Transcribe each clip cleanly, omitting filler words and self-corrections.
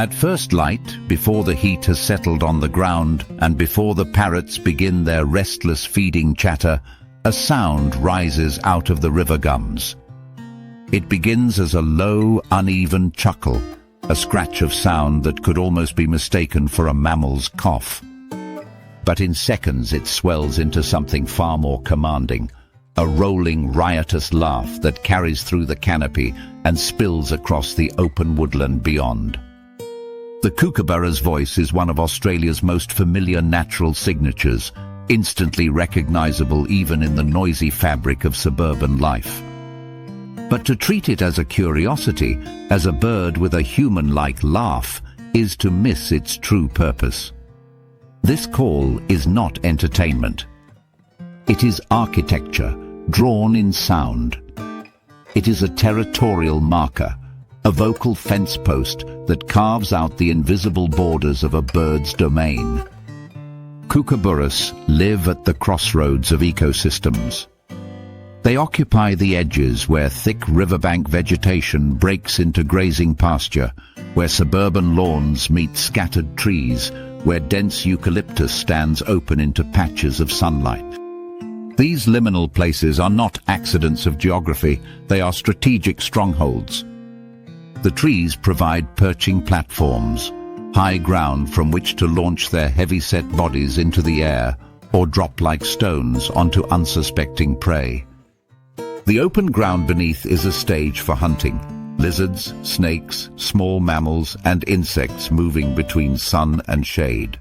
At first light, before the heat has settled on the ground and before the parrots begin their restless feeding chatter, a sound rises out of the river gums. It begins as a low, uneven chuckle, a scratch of sound that could almost be mistaken for a mammal's cough. But in seconds it swells into something far more commanding, a rolling, riotous laugh that carries through the canopy and spills across the open woodland beyond. The kookaburra's voice is one of Australia's most familiar natural signatures, instantly recognizable even in the noisy fabric of suburban life. But to treat it as a curiosity, as a bird with a human-like laugh, is to miss its true purpose. This call is not entertainment. It is architecture, drawn in sound. It is a territorial marker, a vocal fence post that carves out the invisible borders of a bird's domain. Kookaburras live at the crossroads of ecosystems. They occupy the edges where thick riverbank vegetation breaks into grazing pasture, where suburban lawns meet scattered trees, where dense eucalyptus stands open into patches of sunlight. These liminal places are not accidents of geography, they are strategic strongholds. The trees provide perching platforms, high ground from which to launch their heavy-set bodies into the air or drop like stones onto unsuspecting prey. The open ground beneath is a stage for hunting. Lizards, snakes, small mammals and insects moving between sun and shade.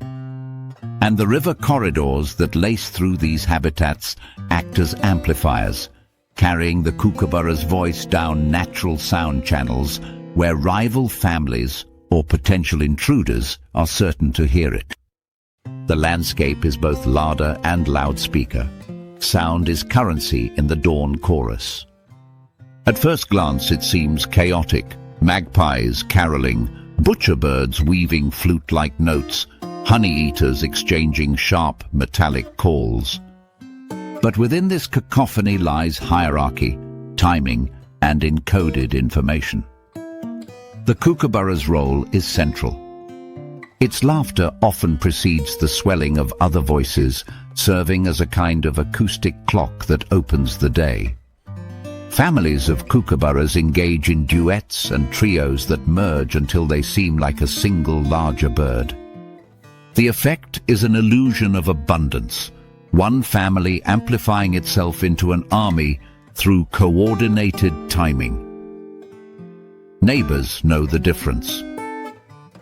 And the river corridors that lace through these habitats act as amplifiers, carrying the kookaburra's voice down natural sound channels where rival families or potential intruders are certain to hear it. The landscape is both larder and loudspeaker. Sound is currency in the dawn chorus. At first glance it seems chaotic. Magpies caroling, butcher birds weaving flute-like notes, honey-eaters exchanging sharp, metallic calls. But within this cacophony lies hierarchy, timing, and encoded information. The kookaburra's role is central. Its laughter often precedes the swelling of other voices, serving as a kind of acoustic clock that opens the day. Families of kookaburras engage in duets and trios that merge until they seem like a single larger bird. The effect is an illusion of abundance, one family amplifying itself into an army through coordinated timing. Neighbors know the difference.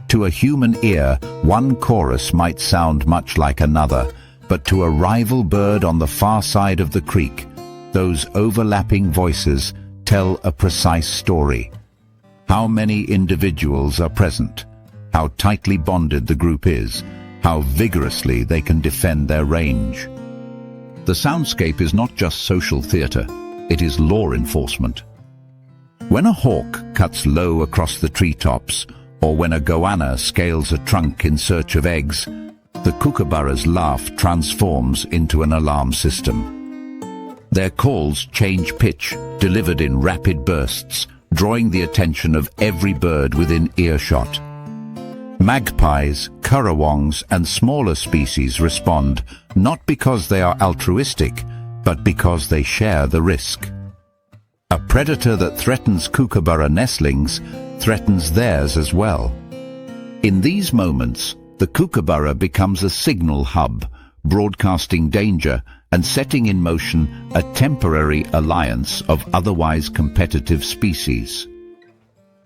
To a human ear, one chorus might sound much like another, but to a rival bird on the far side of the creek, those overlapping voices tell a precise story. How many individuals are present, how tightly bonded the group is, how vigorously they can defend their range. The soundscape is not just social theatre, it is law enforcement. When a hawk cuts low across the treetops, or when a goanna scales a trunk in search of eggs, the kookaburra's laugh transforms into an alarm system. Their calls change pitch, delivered in rapid bursts, drawing the attention of every bird within earshot. Magpies, currawongs, and smaller species respond not because they are altruistic, but because they share the risk. A predator that threatens kookaburra nestlings threatens theirs as well. In these moments, the kookaburra becomes a signal hub, broadcasting danger and setting in motion a temporary alliance of otherwise competitive species.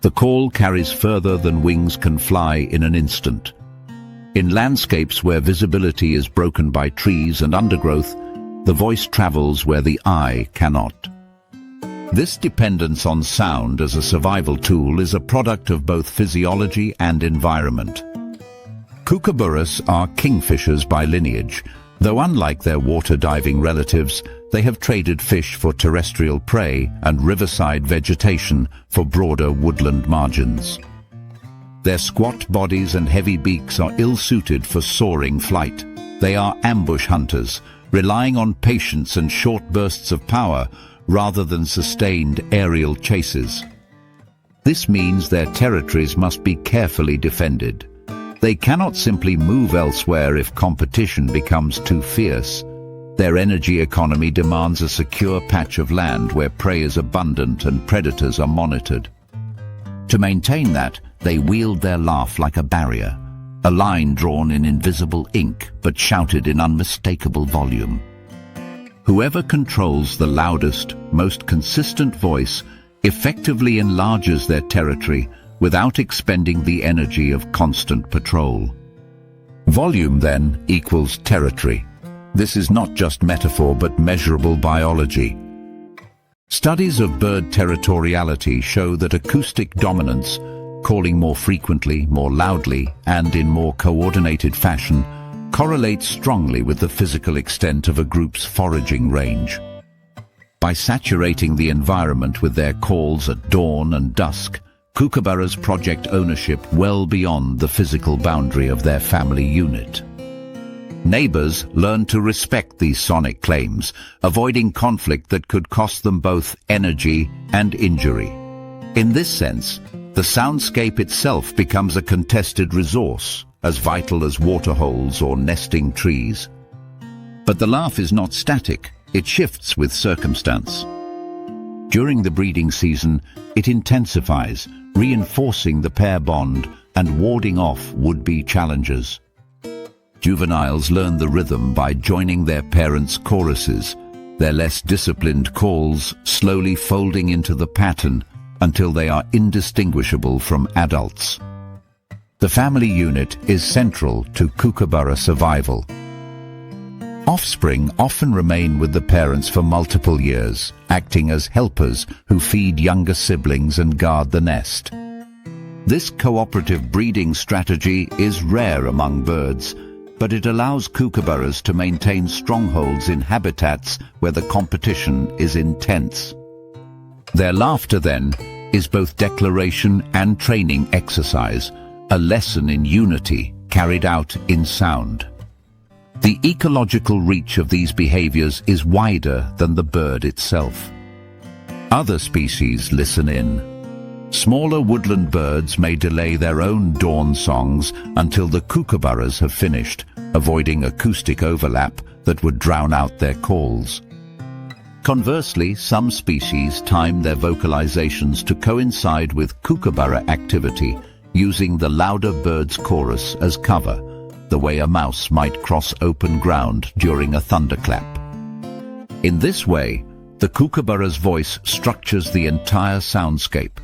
The call carries further than wings can fly in an instant. In landscapes where visibility is broken by trees and undergrowth, the voice travels where the eye cannot. This dependence on sound as a survival tool is a product of both physiology and environment. Kookaburras are kingfishers by lineage, though unlike their water-diving relatives, they have traded fish for terrestrial prey and riverside vegetation for broader woodland margins. Their squat bodies and heavy beaks are ill-suited for soaring flight. They are ambush hunters, relying on patience and short bursts of power rather than sustained aerial chases. This means their territories must be carefully defended. They cannot simply move elsewhere if competition becomes too fierce. Their energy economy demands a secure patch of land where prey is abundant and predators are monitored. To maintain that, they wield their laugh like a barrier, a line drawn in invisible ink but shouted in unmistakable volume. Whoever controls the loudest, most consistent voice effectively enlarges their territory without expending the energy of constant patrol. Volume, then, equals territory. This is not just metaphor but measurable biology. Studies of bird territoriality show that acoustic dominance, calling more frequently, more loudly, and in more coordinated fashion, correlates strongly with the physical extent of a group's foraging range. By saturating the environment with their calls at dawn and dusk, Kookaburras project ownership well beyond the physical boundary of their family unit. Neighbors learn to respect these sonic claims, avoiding conflict that could cost them both energy and injury. In this sense, the soundscape itself becomes a contested resource, as vital as waterholes or nesting trees. But the laugh is not static, it shifts with circumstance. During the breeding season, it intensifies, reinforcing the pair bond and warding off would-be challengers. Juveniles learn the rhythm by joining their parents' choruses, their less disciplined calls slowly folding into the pattern until they are indistinguishable from adults. The family unit is central to Kookaburra survival. Offspring often remain with the parents for multiple years, acting as helpers who feed younger siblings and guard the nest. This cooperative breeding strategy is rare among birds, but it allows Kookaburras to maintain strongholds in habitats where the competition is intense. Their laughter, then, is both declaration and training exercise, a lesson in unity carried out in sound. The ecological reach of these behaviors is wider than the bird itself. Other species listen in. Smaller woodland birds may delay their own dawn songs until the Kookaburras have finished, avoiding acoustic overlap that would drown out their calls. Conversely, some species time their vocalizations to coincide with Kookaburra activity, using the louder bird's chorus as cover, the way a mouse might cross open ground during a thunderclap. In this way, the Kookaburra's voice structures the entire soundscape,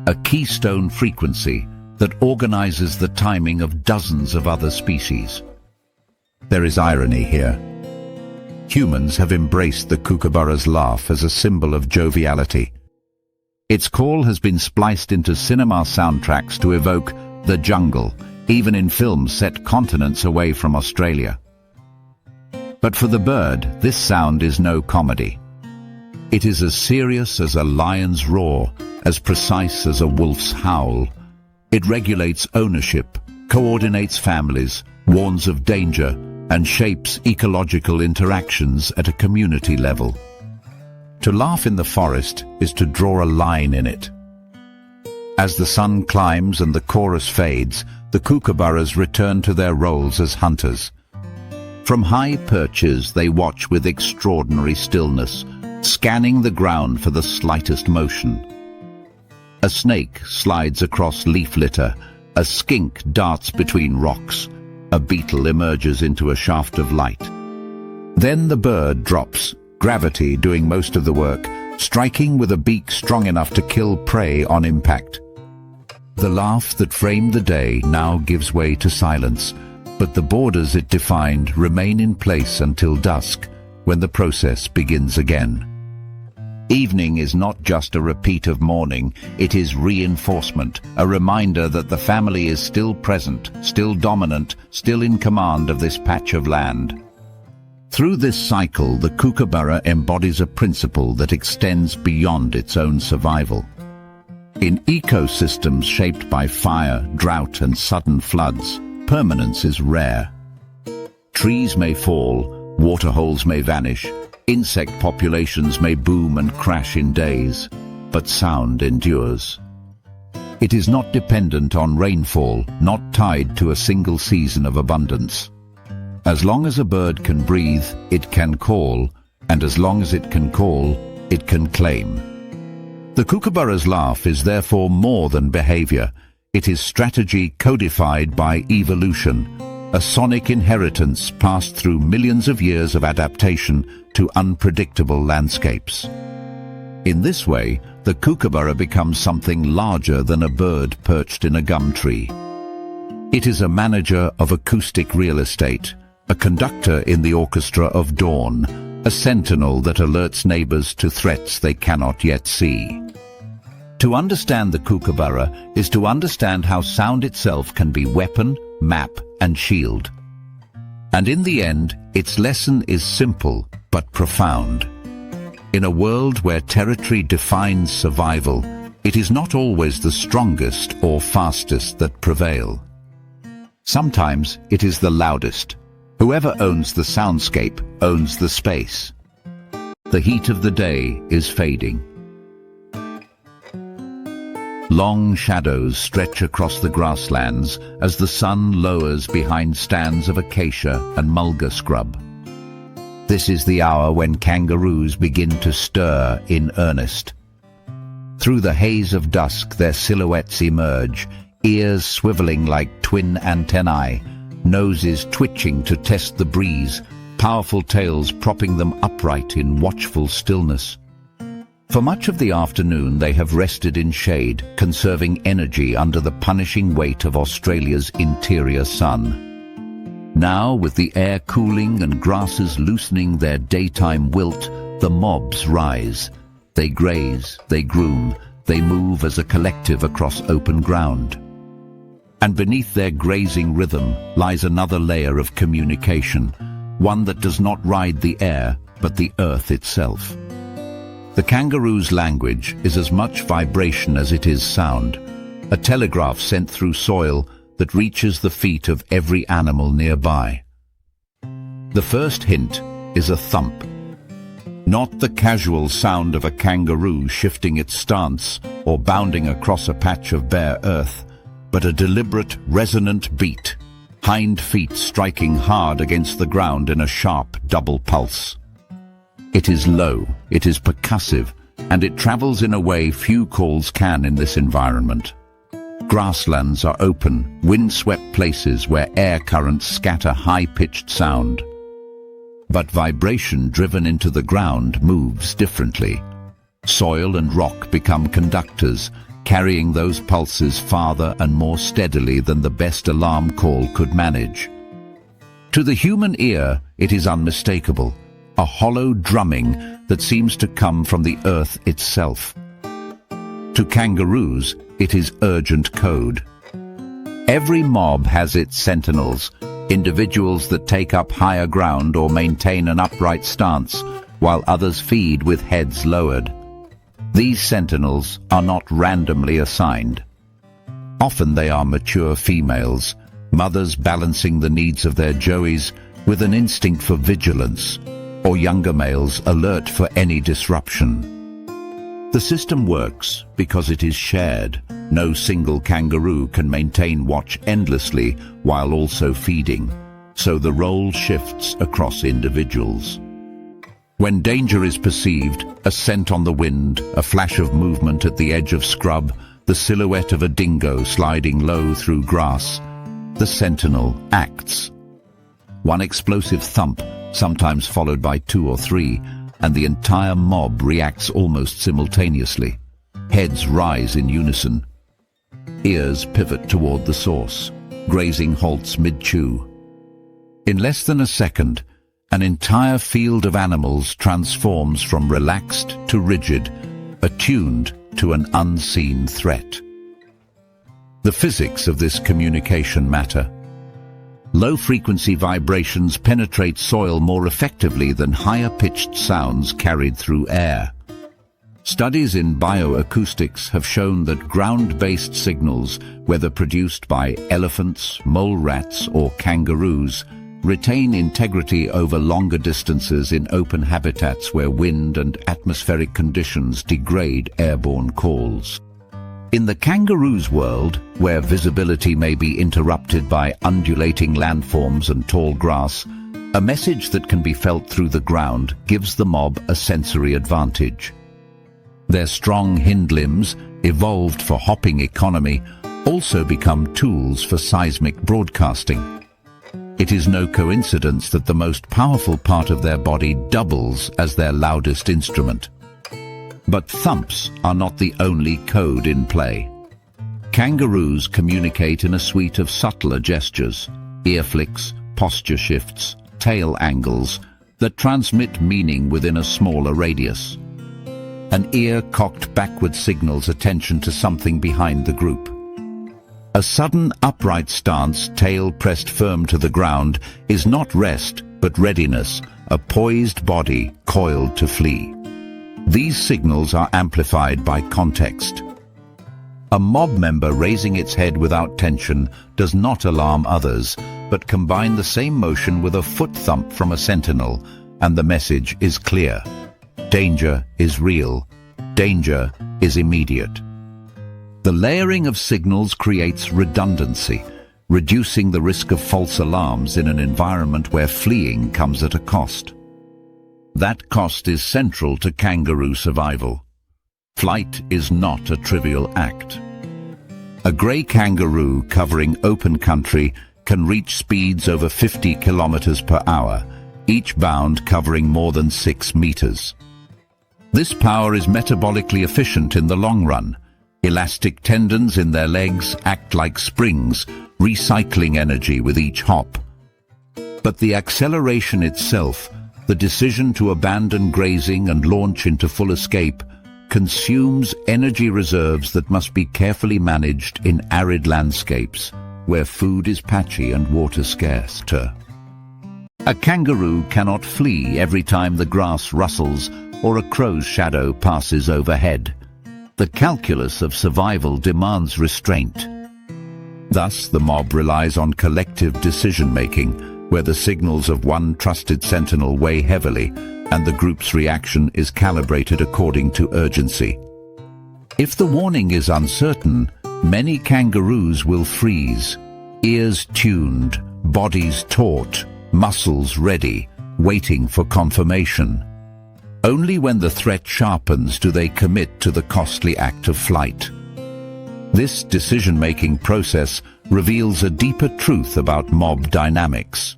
a keystone frequency that organizes the timing of dozens of other species. There is irony here. Humans have embraced the Kookaburra's laugh as a symbol of joviality. Its call has been spliced into cinema soundtracks to evoke the jungle, even in films set continents away from Australia. But for the bird, this sound is no comedy. It is as serious as a lion's roar, as precise as a wolf's howl. It regulates ownership, coordinates families, warns of danger, and shapes ecological interactions at a community level. To laugh in the forest is to draw a line in it. As the sun climbs and the chorus fades, the Kookaburras return to their roles as hunters. From high perches they watch with extraordinary stillness, scanning the ground for the slightest motion. A snake slides across leaf litter, a skink darts between rocks, a beetle emerges into a shaft of light. Then the bird drops, gravity doing most of the work, striking with a beak strong enough to kill prey on impact. The laugh that framed the day now gives way to silence, but the borders it defined remain in place until dusk, when the process begins again. Evening is not just a repeat of morning, it is reinforcement, a reminder that the family is still present, still dominant, still in command of this patch of land. Through this cycle, the Kookaburra embodies a principle that extends beyond its own survival. In ecosystems shaped by fire, drought, and sudden floods, permanence is rare. Trees may fall, waterholes may vanish, insect populations may boom and crash in days, but sound endures. It is not dependent on rainfall, not tied to a single season of abundance. As long as a bird can breathe, it can call, and as long as it can call, it can claim. The kookaburra's laugh is therefore more than behavior. It is strategy codified by evolution, a sonic inheritance passed through millions of years of adaptation to unpredictable landscapes. In this way, the kookaburra becomes something larger than a bird perched in a gum tree. It is a manager of acoustic real estate, a conductor in the orchestra of dawn, a sentinel that alerts neighbors to threats they cannot yet see. To understand the kookaburra is to understand how sound itself can be weapon, map, and shield. And in the end, its lesson is simple but profound. In a world where territory defines survival, it is not always the strongest or fastest that prevail. Sometimes it is the loudest. Whoever owns the soundscape owns the space. The heat of the day is fading. Long shadows stretch across the grasslands as the sun lowers behind stands of acacia and mulga scrub. This is the hour when kangaroos begin to stir in earnest. Through the haze of dusk their silhouettes emerge, ears swiveling like twin antennae, noses twitching to test the breeze, powerful tails propping them upright in watchful stillness. For much of the afternoon they have rested in shade, conserving energy under the punishing weight of Australia's interior sun. Now, with the air cooling and grasses loosening their daytime wilt, the mobs rise. They graze, they groom, they move as a collective across open ground. And beneath their grazing rhythm lies another layer of communication, one that does not ride the air, but the earth itself. The kangaroo's language is as much vibration as it is sound, a telegraph sent through soil that reaches the feet of every animal nearby. The first hint is a thump. Not the casual sound of a kangaroo shifting its stance or bounding across a patch of bare earth, but a deliberate, resonant beat, hind feet striking hard against the ground in a sharp double pulse. It is low, it is percussive, and it travels in a way few calls can in this environment. Grasslands are open, wind-swept places where air currents scatter high-pitched sound. But vibration driven into the ground moves differently. Soil and rock become conductors, carrying those pulses farther and more steadily than the best alarm call could manage. To the human ear, it is unmistakable, a hollow drumming that seems to come from the earth itself. To kangaroos, it is urgent code. Every mob has its sentinels, individuals that take up higher ground or maintain an upright stance, while others feed with heads lowered. These sentinels are not randomly assigned. Often they are mature females, mothers balancing the needs of their joeys with an instinct for vigilance, or younger males alert for any disruption. The system works because it is shared. No single kangaroo can maintain watch endlessly while also feeding, so the role shifts across individuals. When danger is perceived, a scent on the wind, a flash of movement at the edge of scrub, the silhouette of a dingo sliding low through grass, the sentinel acts. One explosive thump, sometimes followed by 2 or 3, and the entire mob reacts almost simultaneously. Heads rise in unison. Ears pivot toward the source. Grazing halts mid-chew. In less than a second, an entire field of animals transforms from relaxed to rigid, attuned to an unseen threat. The physics of this communication matter. Low-frequency vibrations penetrate soil more effectively than higher-pitched sounds carried through air. Studies in bioacoustics have shown that ground-based signals, whether produced by elephants, mole rats, or kangaroos, retain integrity over longer distances in open habitats where wind and atmospheric conditions degrade airborne calls. In the kangaroo's world, where visibility may be interrupted by undulating landforms and tall grass, a message that can be felt through the ground gives the mob a sensory advantage. Their strong hind limbs, evolved for hopping economy, also become tools for seismic broadcasting. It is no coincidence that the most powerful part of their body doubles as their loudest instrument. But thumps are not the only code in play. Kangaroos communicate in a suite of subtler gestures, ear flicks, posture shifts, tail angles that transmit meaning within a smaller radius. An ear cocked backward signals attention to something behind the group. A sudden upright stance, tail pressed firm to the ground, is not rest but readiness, a poised body coiled to flee. These signals are amplified by context. A mob member raising its head without tension does not alarm others, but combine the same motion with a foot thump from a sentinel, and the message is clear. Danger is real. Danger is immediate. The layering of signals creates redundancy, reducing the risk of false alarms in an environment where fleeing comes at a cost. That cost is central to kangaroo survival. Flight is not a trivial act. A grey kangaroo covering open country can reach speeds over 50 kilometers per hour, each bound covering more than 6 meters. This power is metabolically efficient in the long run. Elastic tendons in their legs act like springs, recycling energy with each hop. But the acceleration itself, the decision to abandon grazing and launch into full escape, consumes energy reserves that must be carefully managed in arid landscapes, where food is patchy and water scarce. A kangaroo cannot flee every time the grass rustles or a crow's shadow passes overhead. The calculus of survival demands restraint. Thus, the mob relies on collective decision-making, where the signals of one trusted sentinel weigh heavily and the group's reaction is calibrated according to urgency. If the warning is uncertain, many kangaroos will freeze, ears tuned, bodies taut, muscles ready, waiting for confirmation. Only when the threat sharpens do they commit to the costly act of flight. This decision-making process reveals a deeper truth about mob dynamics.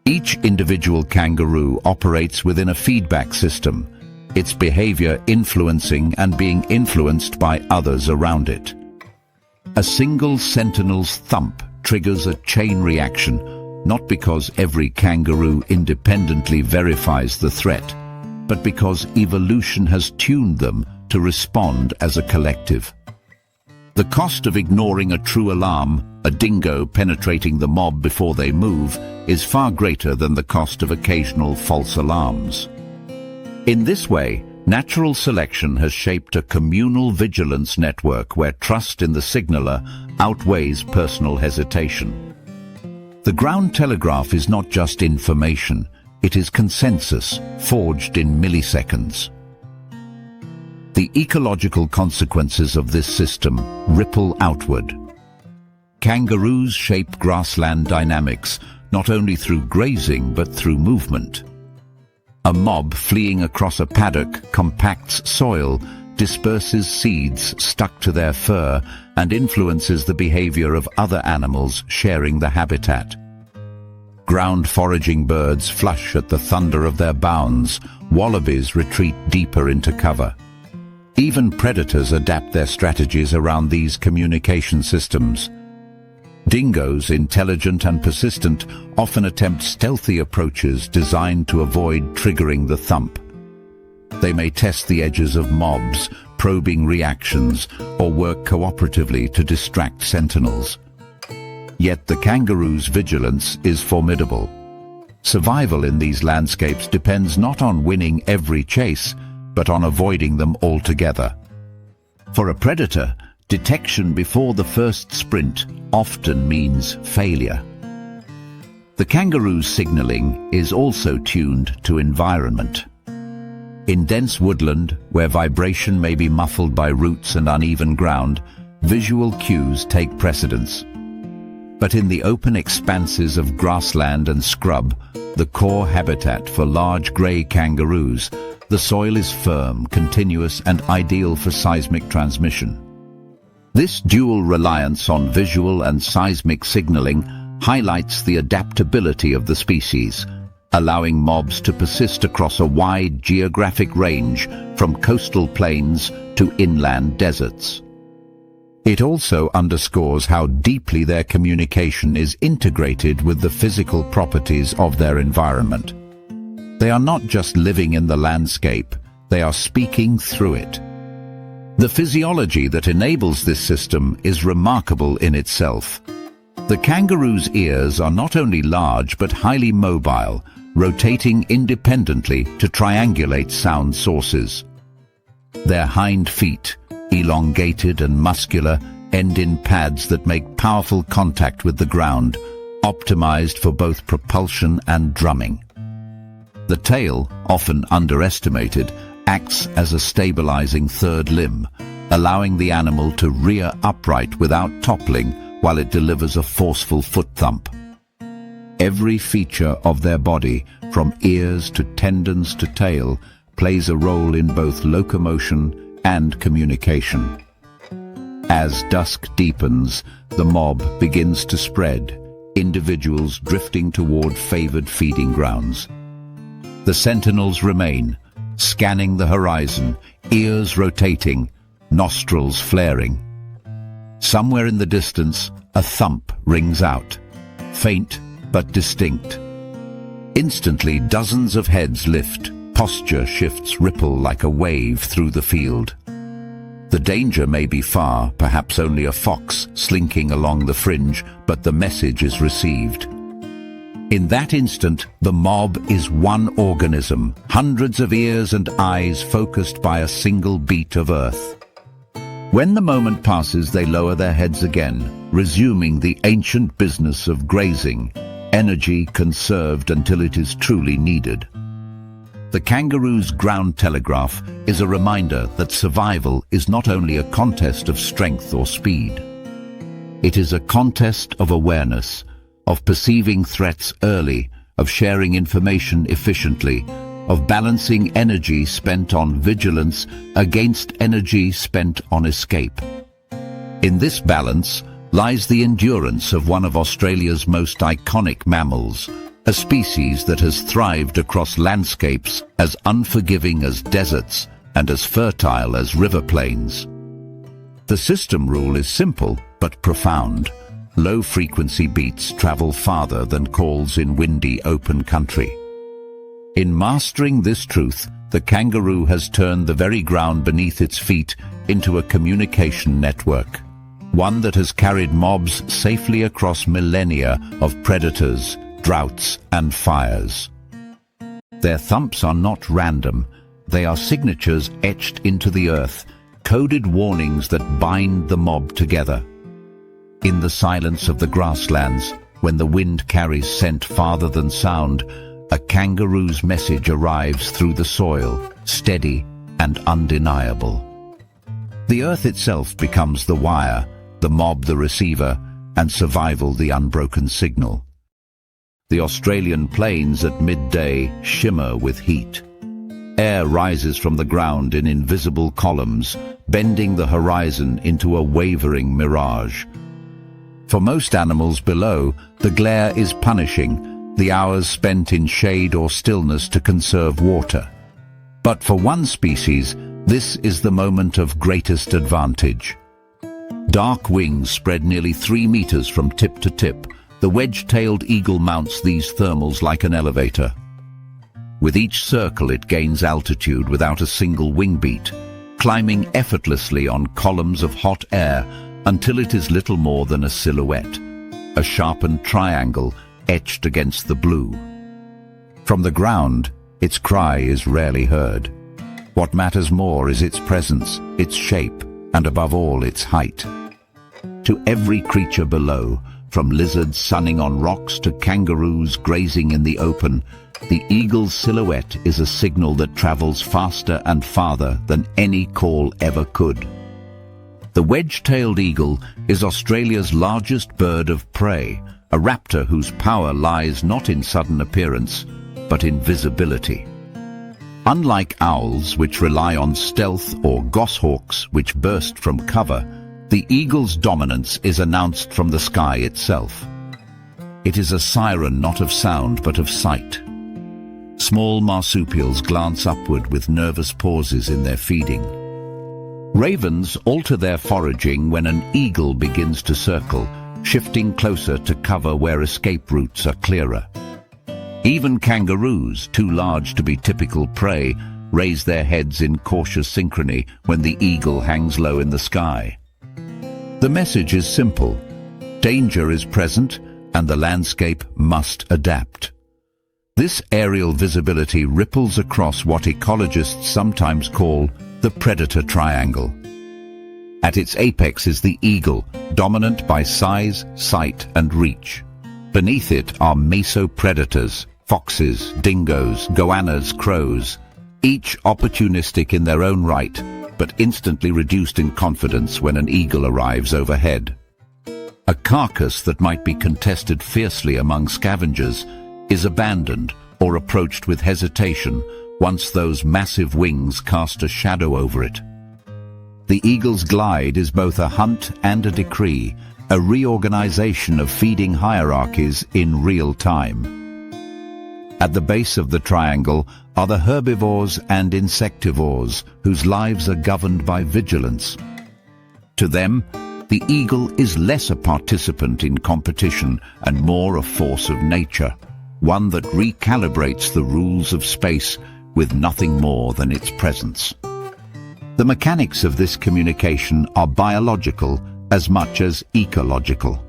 Each individual kangaroo operates within a feedback system, its behavior influencing and being influenced by others around it. A single sentinel's thump triggers a chain reaction, not because every kangaroo independently verifies the threat, but because evolution has tuned them to respond as a collective. The cost of ignoring a true alarm, a dingo penetrating the mob before they move, is far greater than the cost of occasional false alarms. In this way, natural selection has shaped a communal vigilance network where trust in the signaler outweighs personal hesitation. The ground telegraph is not just information, it is consensus, forged in milliseconds. The ecological consequences of this system ripple outward. Kangaroos shape grassland dynamics, not only through grazing but through movement. A mob fleeing across a paddock compacts soil, disperses seeds stuck to their fur, and influences the behavior of other animals sharing the habitat. Ground foraging birds flush at the thunder of their bounds, wallabies retreat deeper into cover. Even predators adapt their strategies around these communication systems. Dingoes, intelligent and persistent, often attempt stealthy approaches designed to avoid triggering the thump. They may test the edges of mobs, probing reactions, or work cooperatively to distract sentinels. Yet the kangaroo's vigilance is formidable. Survival in these landscapes depends not on winning every chase, but on avoiding them altogether. For a predator, detection before the first sprint often means failure. The kangaroo's signaling is also tuned to environment. In dense woodland, where vibration may be muffled by roots and uneven ground, visual cues take precedence. But in the open expanses of grassland and scrub, the core habitat for large grey kangaroos, the soil is firm, continuous, and ideal for seismic transmission. This dual reliance on visual and seismic signaling highlights the adaptability of the species, allowing mobs to persist across a wide geographic range from coastal plains to inland deserts. It also underscores how deeply their communication is integrated with the physical properties of their environment. They are not just living in the landscape, they are speaking through it. The physiology that enables this system is remarkable in itself. The kangaroo's ears are not only large but highly mobile, rotating independently to triangulate sound sources. Their hind feet, elongated and muscular, end in pads that make powerful contact with the ground, optimized for both propulsion and drumming. The tail, often underestimated, acts as a stabilizing third limb, allowing the animal to rear upright without toppling while it delivers a forceful foot thump. Every feature of their body, from ears to tendons to tail, plays a role in both locomotion and communication. As dusk deepens, the mob begins to spread, individuals drifting toward favored feeding grounds. The sentinels remain, scanning the horizon, ears rotating, nostrils flaring. Somewhere in the distance, a thump rings out, faint but distinct. Instantly, dozens of heads lift, posture shifts ripple like a wave through the field. The danger may be far, perhaps only a fox slinking along the fringe, but the message is received. In that instant, the mob is one organism, hundreds of ears and eyes focused by a single beat of earth. When the moment passes, they lower their heads again, resuming the ancient business of grazing, energy conserved until it is truly needed. The kangaroo's ground telegraph is a reminder that survival is not only a contest of strength or speed. It is a contest of awareness, of perceiving threats early, of sharing information efficiently, of balancing energy spent on vigilance against energy spent on escape. In this balance lies the endurance of one of Australia's most iconic mammals, a species that has thrived across landscapes as unforgiving as deserts and as fertile as river plains. The system rule is simple but profound. Low-frequency beats travel farther than calls in windy open country. In mastering this truth, the kangaroo has turned the very ground beneath its feet into a communication network, one that has carried mobs safely across millennia of predators, droughts, and fires. Their thumps are not random. They are signatures etched into the earth, coded warnings that bind the mob together. In the silence of the grasslands, when the wind carries scent farther than sound, a kangaroo's message arrives through the soil, steady and undeniable. The earth itself becomes the wire, the mob the receiver, and survival the unbroken signal. The Australian plains at midday shimmer with heat. Air rises from the ground in invisible columns, bending the horizon into a wavering mirage. For most animals below, the glare is punishing, the hours spent in shade or stillness to conserve water. But for one species, this is the moment of greatest advantage. Dark wings spread nearly 3 meters from tip to tip. The wedge-tailed eagle mounts these thermals like an elevator. With each circle it gains altitude without a single wing beat, climbing effortlessly on columns of hot air until it is little more than a silhouette, a sharpened triangle etched against the blue. From the ground, its cry is rarely heard. What matters more is its presence, its shape, and above all, its height. To every creature below, From lizards sunning on rocks to kangaroos grazing in the open, the eagle's silhouette is a signal that travels faster and farther than any call ever could. The wedge-tailed eagle is Australia's largest bird of prey, a raptor whose power lies not in sudden appearance, but in visibility. Unlike owls, which rely on stealth, or goshawks, which burst from cover, the eagle's dominance is announced from the sky itself. It is a siren not of sound but of sight. Small marsupials glance upward with nervous pauses in their feeding. Ravens alter their foraging when an eagle begins to circle, shifting closer to cover where escape routes are clearer. Even kangaroos, too large to be typical prey, raise their heads in cautious synchrony when the eagle hangs low in the sky. The message is simple. Danger is present, and the landscape must adapt. This aerial visibility ripples across what ecologists sometimes call the predator triangle. At its apex is the eagle, dominant by size, sight, and reach. Beneath it are mesopredators, foxes, dingoes, goannas, crows, each opportunistic in their own right, but instantly reduced in confidence when an eagle arrives overhead. A carcass that might be contested fiercely among scavengers is abandoned or approached with hesitation once those massive wings cast a shadow over it. The eagle's glide is both a hunt and a decree, a reorganization of feeding hierarchies in real time. At the base of the triangle are the herbivores and insectivores, whose lives are governed by vigilance. To them, the eagle is less a participant in competition and more a force of nature, one that recalibrates the rules of space with nothing more than its presence. The mechanics of this communication are biological as much as ecological.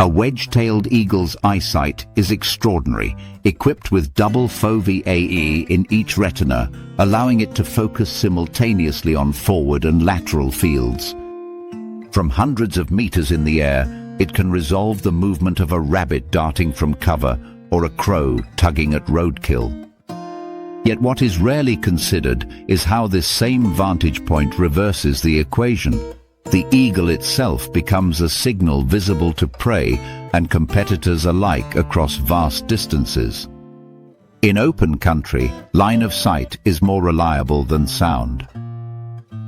A wedge-tailed eagle's eyesight is extraordinary, equipped with double foveae in each retina, allowing it to focus simultaneously on forward and lateral fields. From hundreds of meters in the air, it can resolve the movement of a rabbit darting from cover or a crow tugging at roadkill. Yet what is rarely considered is how this same vantage point reverses the equation. The eagle itself becomes a signal visible to prey and competitors alike across vast distances. In open country, line of sight is more reliable than sound.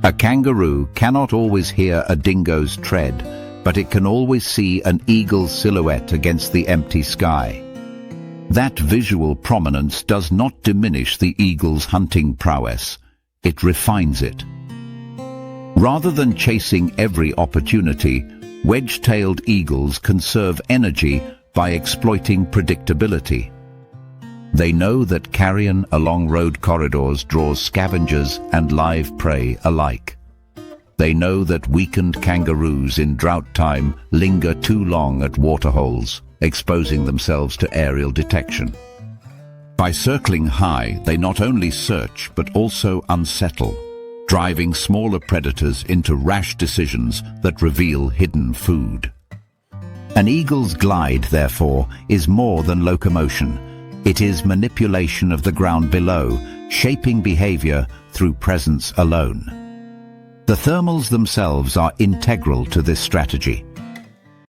A kangaroo cannot always hear a dingo's tread, but it can always see an eagle's silhouette against the empty sky. That visual prominence does not diminish the eagle's hunting prowess, it refines it. Rather than chasing every opportunity, wedge-tailed eagles conserve energy by exploiting predictability. They know that carrion along road corridors draws scavengers and live prey alike. They know that weakened kangaroos in drought time linger too long at waterholes, exposing themselves to aerial detection. By circling high, they not only search but also unsettle, driving smaller predators into rash decisions that reveal hidden food. An eagle's glide, therefore, is more than locomotion. It is manipulation of the ground below, shaping behavior through presence alone. The thermals themselves are integral to this strategy.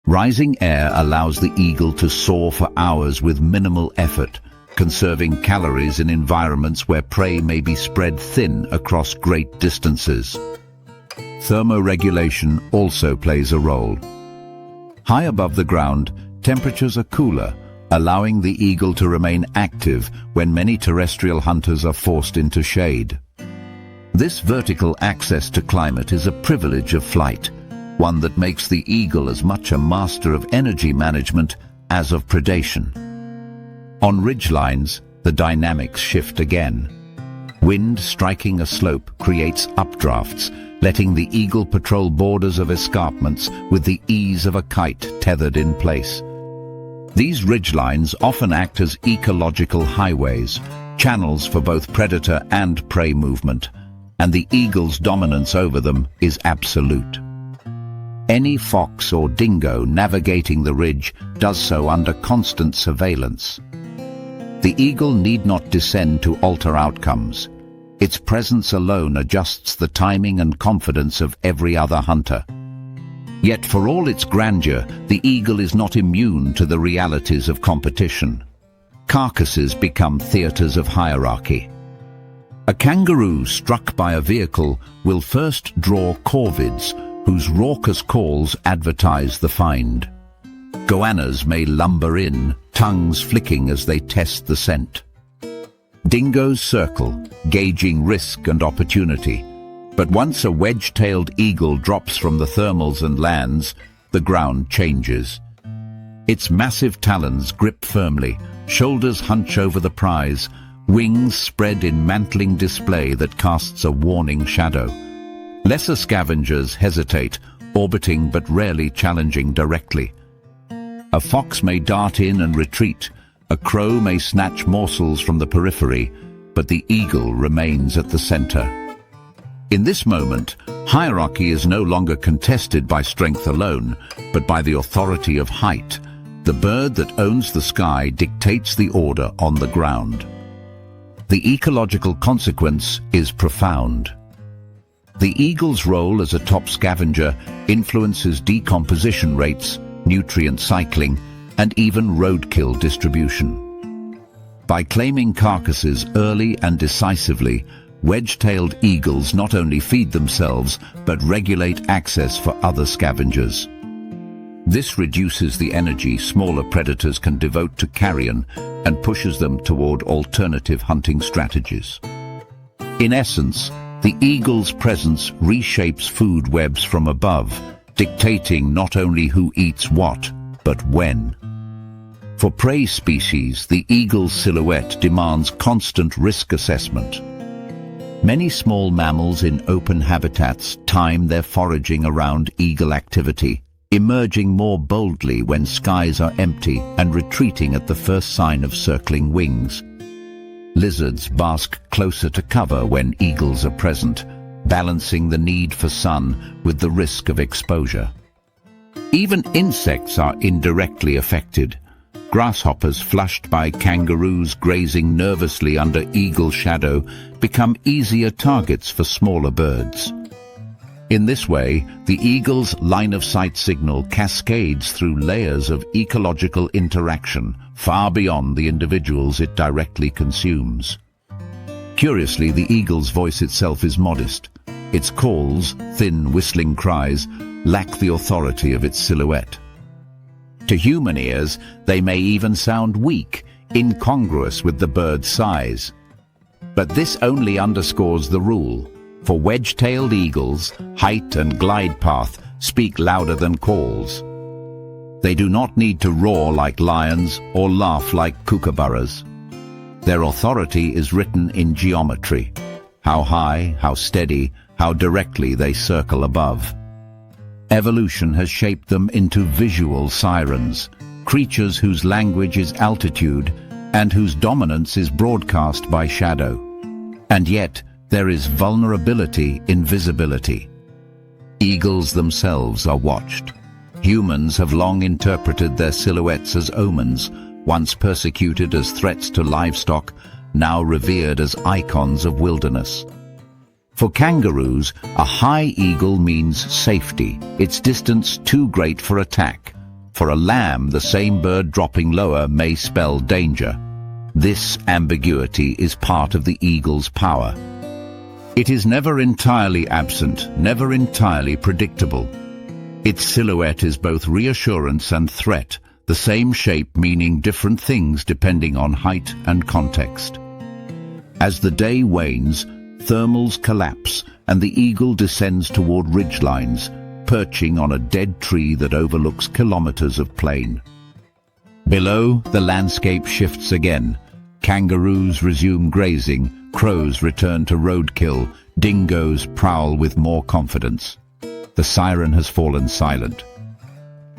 Rising air allows the eagle to soar for hours with minimal effort, conserving calories in environments where prey may be spread thin across great distances. Thermoregulation also plays a role. High above the ground, temperatures are cooler, allowing the eagle to remain active when many terrestrial hunters are forced into shade. This vertical access to climate is a privilege of flight, one that makes the eagle as much a master of energy management as of predation. On ridgelines, the dynamics shift again. Wind striking a slope creates updrafts, letting the eagle patrol borders of escarpments with the ease of a kite tethered in place. These ridgelines often act as ecological highways, channels for both predator and prey movement, and the eagle's dominance over them is absolute. Any fox or dingo navigating the ridge does so under constant surveillance. The eagle need not descend to alter outcomes. Its presence alone adjusts the timing and confidence of every other hunter. Yet for all its grandeur, the eagle is not immune to the realities of competition. Carcasses become theaters of hierarchy. A kangaroo struck by a vehicle will first draw corvids, whose raucous calls advertise the find. Goannas may lumber in, tongues flicking as they test the scent. Dingoes circle, gauging risk and opportunity. But once a wedge-tailed eagle drops from the thermals and lands, the ground changes. Its massive talons grip firmly, shoulders hunch over the prize, wings spread in mantling display that casts a warning shadow. Lesser scavengers hesitate, orbiting but rarely challenging directly. A fox may dart in and retreat, a crow may snatch morsels from the periphery, but the eagle remains at the center. In this moment, hierarchy is no longer contested by strength alone, but by the authority of height. The bird that owns the sky dictates the order on the ground. The ecological consequence is profound. The eagle's role as a top scavenger influences decomposition rates, nutrient cycling, and even roadkill distribution. By claiming carcasses early and decisively, wedge-tailed eagles not only feed themselves, but regulate access for other scavengers. This reduces the energy smaller predators can devote to carrion and pushes them toward alternative hunting strategies. In essence, the eagle's presence reshapes food webs from above, dictating not only who eats what, but when. For prey species, the eagle's silhouette demands constant risk assessment. Many small mammals in open habitats time their foraging around eagle activity, emerging more boldly when skies are empty and retreating at the first sign of circling wings. Lizards bask closer to cover when eagles are present, balancing the need for sun with the risk of exposure. Even insects are indirectly affected. Grasshoppers flushed by kangaroos grazing nervously under eagle shadow become easier targets for smaller birds. In this way, the eagle's line-of-sight signal cascades through layers of ecological interaction far beyond the individuals it directly consumes. Curiously, the eagle's voice itself is modest. Its calls, thin whistling cries, lack the authority of its silhouette. To human ears, they may even sound weak, incongruous with the bird's size. But this only underscores the rule. For wedge-tailed eagles, height and glide path speak louder than calls. They do not need to roar like lions or laugh like kookaburras. Their authority is written in geometry: how high, how steady, how directly they circle above. Evolution has shaped them into visual sirens, creatures whose language is altitude and whose dominance is broadcast by shadow. And yet, there is vulnerability in visibility. Eagles themselves are watched. Humans have long interpreted their silhouettes as omens, once persecuted as threats to livestock, now revered as icons of wilderness. For kangaroos, a high eagle means safety, its distance too great for attack. For a lamb, the same bird dropping lower may spell danger. This ambiguity is part of the eagle's power. It is never entirely absent, never entirely predictable. Its silhouette is both reassurance and threat, the same shape meaning different things depending on height and context. As the day wanes, thermals collapse and the eagle descends toward ridgelines, perching on a dead tree that overlooks kilometers of plain. Below, the landscape shifts again. Kangaroos resume grazing, crows return to roadkill, dingoes prowl with more confidence. The siren has fallen silent.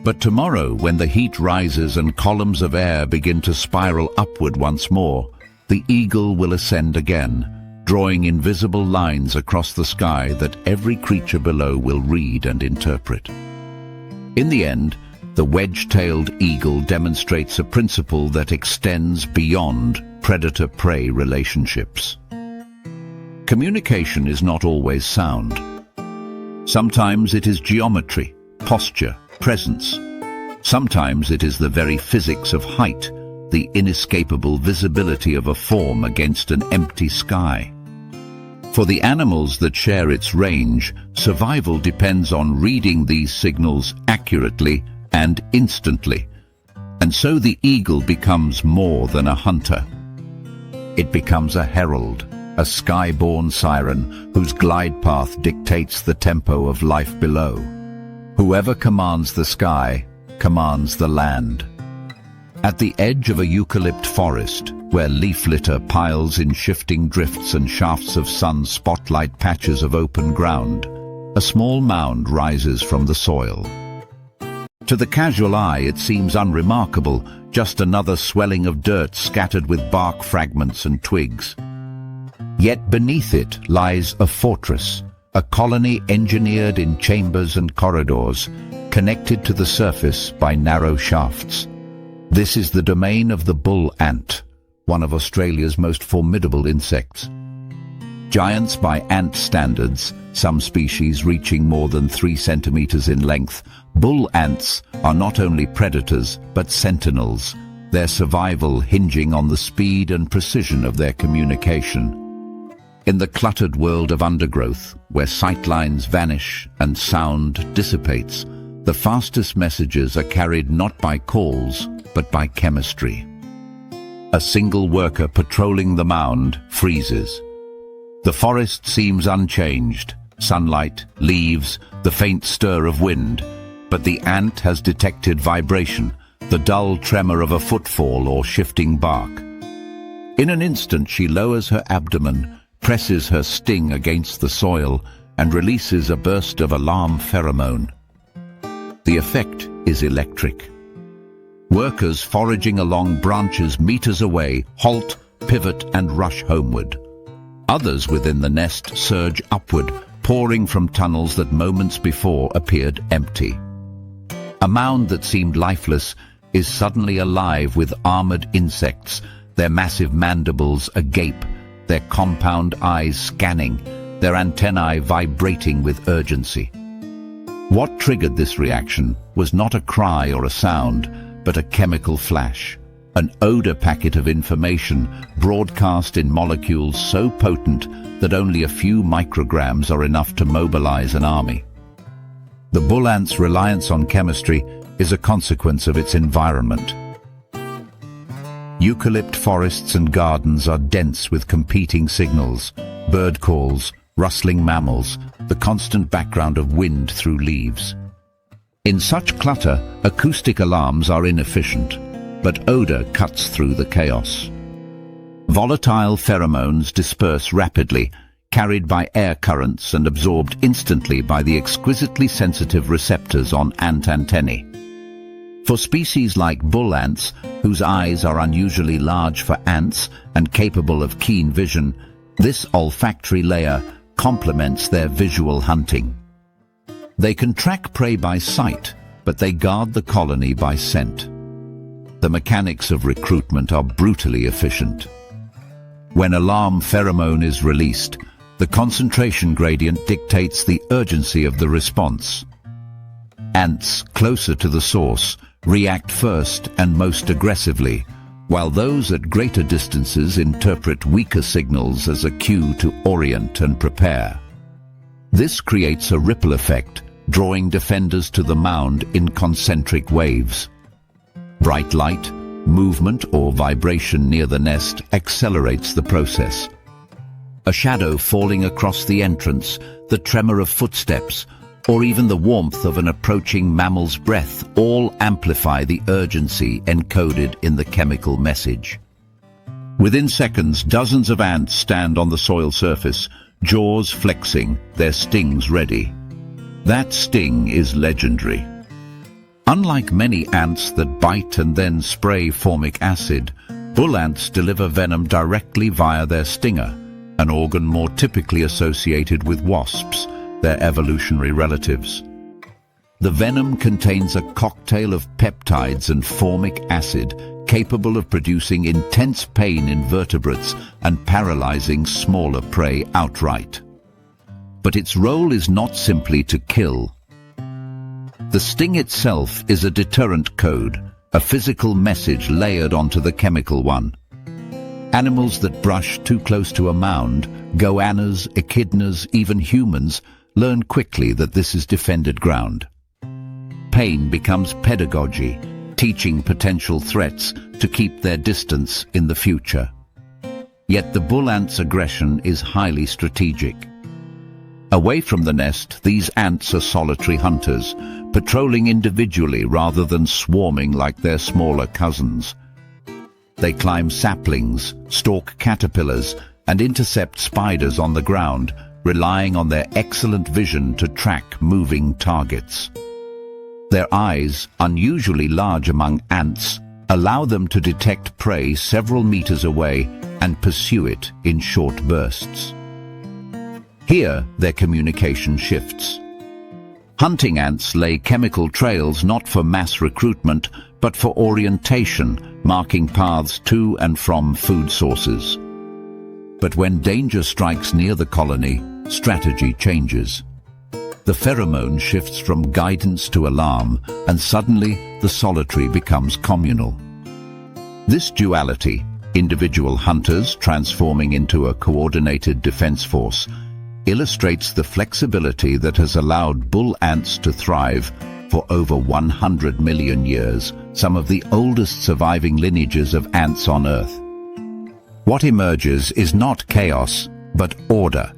But tomorrow, when the heat rises and columns of air begin to spiral upward once more, the eagle will ascend again, drawing invisible lines across the sky that every creature below will read and interpret. In the end, the wedge-tailed eagle demonstrates a principle that extends beyond predator-prey relationships. Communication is not always sound. Sometimes it is geometry, posture, presence. Sometimes it is the very physics of height, the inescapable visibility of a form against an empty sky. For the animals that share its range, survival depends on reading these signals accurately and instantly. And so the eagle becomes more than a hunter. It becomes a herald, a sky-born siren whose glide path dictates the tempo of life below. Whoever commands the sky commands the land. At the edge of a eucalypt forest, where leaf litter piles in shifting drifts and shafts of sun spotlight patches of open ground, a small mound rises from the soil. To the casual eye, it seems unremarkable, just another swelling of dirt scattered with bark fragments and twigs. Yet beneath it lies a fortress, a colony engineered in chambers and corridors, connected to the surface by narrow shafts. This is the domain of the bull ant, one of Australia's most formidable insects. Giants by ant standards, some species reaching more than 3 centimeters in length, bull ants are not only predators but sentinels, their survival hinging on the speed and precision of their communication. In the cluttered world of undergrowth, where sightlines vanish and sound dissipates, the fastest messages are carried not by calls, but by chemistry. A single worker patrolling the mound freezes. The forest seems unchanged, sunlight, leaves, the faint stir of wind, but the ant has detected vibration, the dull tremor of a footfall or shifting bark. In an instant she lowers her abdomen, presses her sting against the soil, and releases a burst of alarm pheromone. The effect is electric. Workers foraging along branches meters away halt, pivot, and rush homeward. Others within the nest surge upward, pouring from tunnels that moments before appeared empty. A mound that seemed lifeless is suddenly alive with armored insects, their massive mandibles agape, their compound eyes scanning, their antennae vibrating with urgency. What triggered this reaction was not a cry or a sound, but a chemical flash, an odor packet of information broadcast in molecules so potent that only a few micrograms are enough to mobilize an army. The bull ant's reliance on chemistry is a consequence of its environment. Eucalypt forests and gardens are dense with competing signals, bird calls, rustling mammals, the constant background of wind through leaves. In such clutter, acoustic alarms are inefficient, but odor cuts through the chaos. Volatile pheromones disperse rapidly, carried by air currents and absorbed instantly by the exquisitely sensitive receptors on ant antennae. For species like bull ants, whose eyes are unusually large for ants and capable of keen vision, this olfactory layer complements their visual hunting. They can track prey by sight, but they guard the colony by scent. The mechanics of recruitment are brutally efficient. When alarm pheromone is released, the concentration gradient dictates the urgency of the response. Ants closer to the source react first and most aggressively, while those at greater distances interpret weaker signals as a cue to orient and prepare. This creates a ripple effect, drawing defenders to the mound in concentric waves. Bright light, movement or vibration near the nest accelerates the process. A shadow falling across the entrance, the tremor of footsteps, or even the warmth of an approaching mammal's breath all amplify the urgency encoded in the chemical message. Within seconds, dozens of ants stand on the soil surface, jaws flexing, their stings ready. That sting is legendary. Unlike many ants that bite and then spray formic acid, bull ants deliver venom directly via their stinger, an organ more typically associated with wasps, their evolutionary relatives. The venom contains a cocktail of peptides and formic acid capable of producing intense pain in vertebrates and paralyzing smaller prey outright. But its role is not simply to kill. The sting itself is a deterrent code, a physical message layered onto the chemical one. Animals that brush too close to a mound, goannas, echidnas, even humans, learn quickly that this is defended ground. Pain becomes pedagogy, teaching potential threats to keep their distance in the future. Yet the bull ant's aggression is highly strategic. Away from the nest, these ants are solitary hunters, patrolling individually rather than swarming like their smaller cousins. They climb saplings, stalk caterpillars, and intercept spiders on the ground, relying on their excellent vision to track moving targets. Their eyes, unusually large among ants, allow them to detect prey several meters away and pursue it in short bursts. Here, their communication shifts. Hunting ants lay chemical trails not for mass recruitment, but for orientation, marking paths to and from food sources. But when danger strikes near the colony, strategy changes. The pheromone shifts from guidance to alarm, and suddenly the solitary becomes communal. This duality, individual hunters transforming into a coordinated defense force, illustrates the flexibility that has allowed bull ants to thrive for over 100 million years, some of the oldest surviving lineages of ants on Earth. What emerges is not chaos, but order.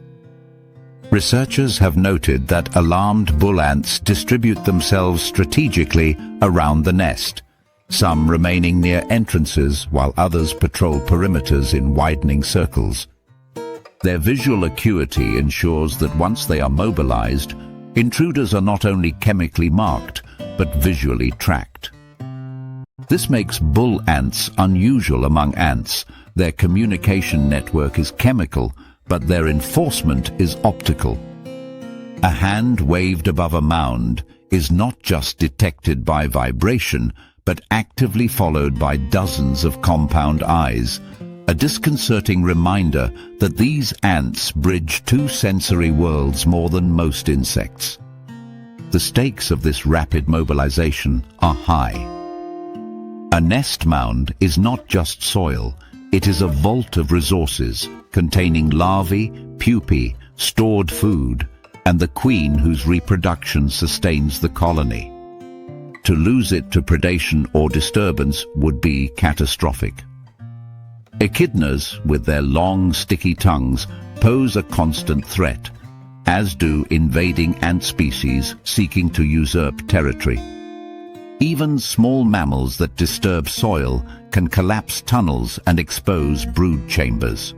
Researchers have noted that alarmed bull ants distribute themselves strategically around the nest, some remaining near entrances while others patrol perimeters in widening circles. Their visual acuity ensures that once they are mobilized, intruders are not only chemically marked, but visually tracked. This makes bull ants unusual among ants. Their communication network is chemical, but their enforcement is optical. A hand waved above a mound is not just detected by vibration, but actively followed by dozens of compound eyes, a disconcerting reminder that these ants bridge two sensory worlds more than most insects. The stakes of this rapid mobilization are high. A nest mound is not just soil, it is a vault of resources containing larvae, pupae, stored food, and the queen whose reproduction sustains the colony. To lose it to predation or disturbance would be catastrophic. Echidnas, with their long, sticky tongues, pose a constant threat, as do invading ant species seeking to usurp territory. Even small mammals that disturb soil can collapse tunnels and expose brood chambers.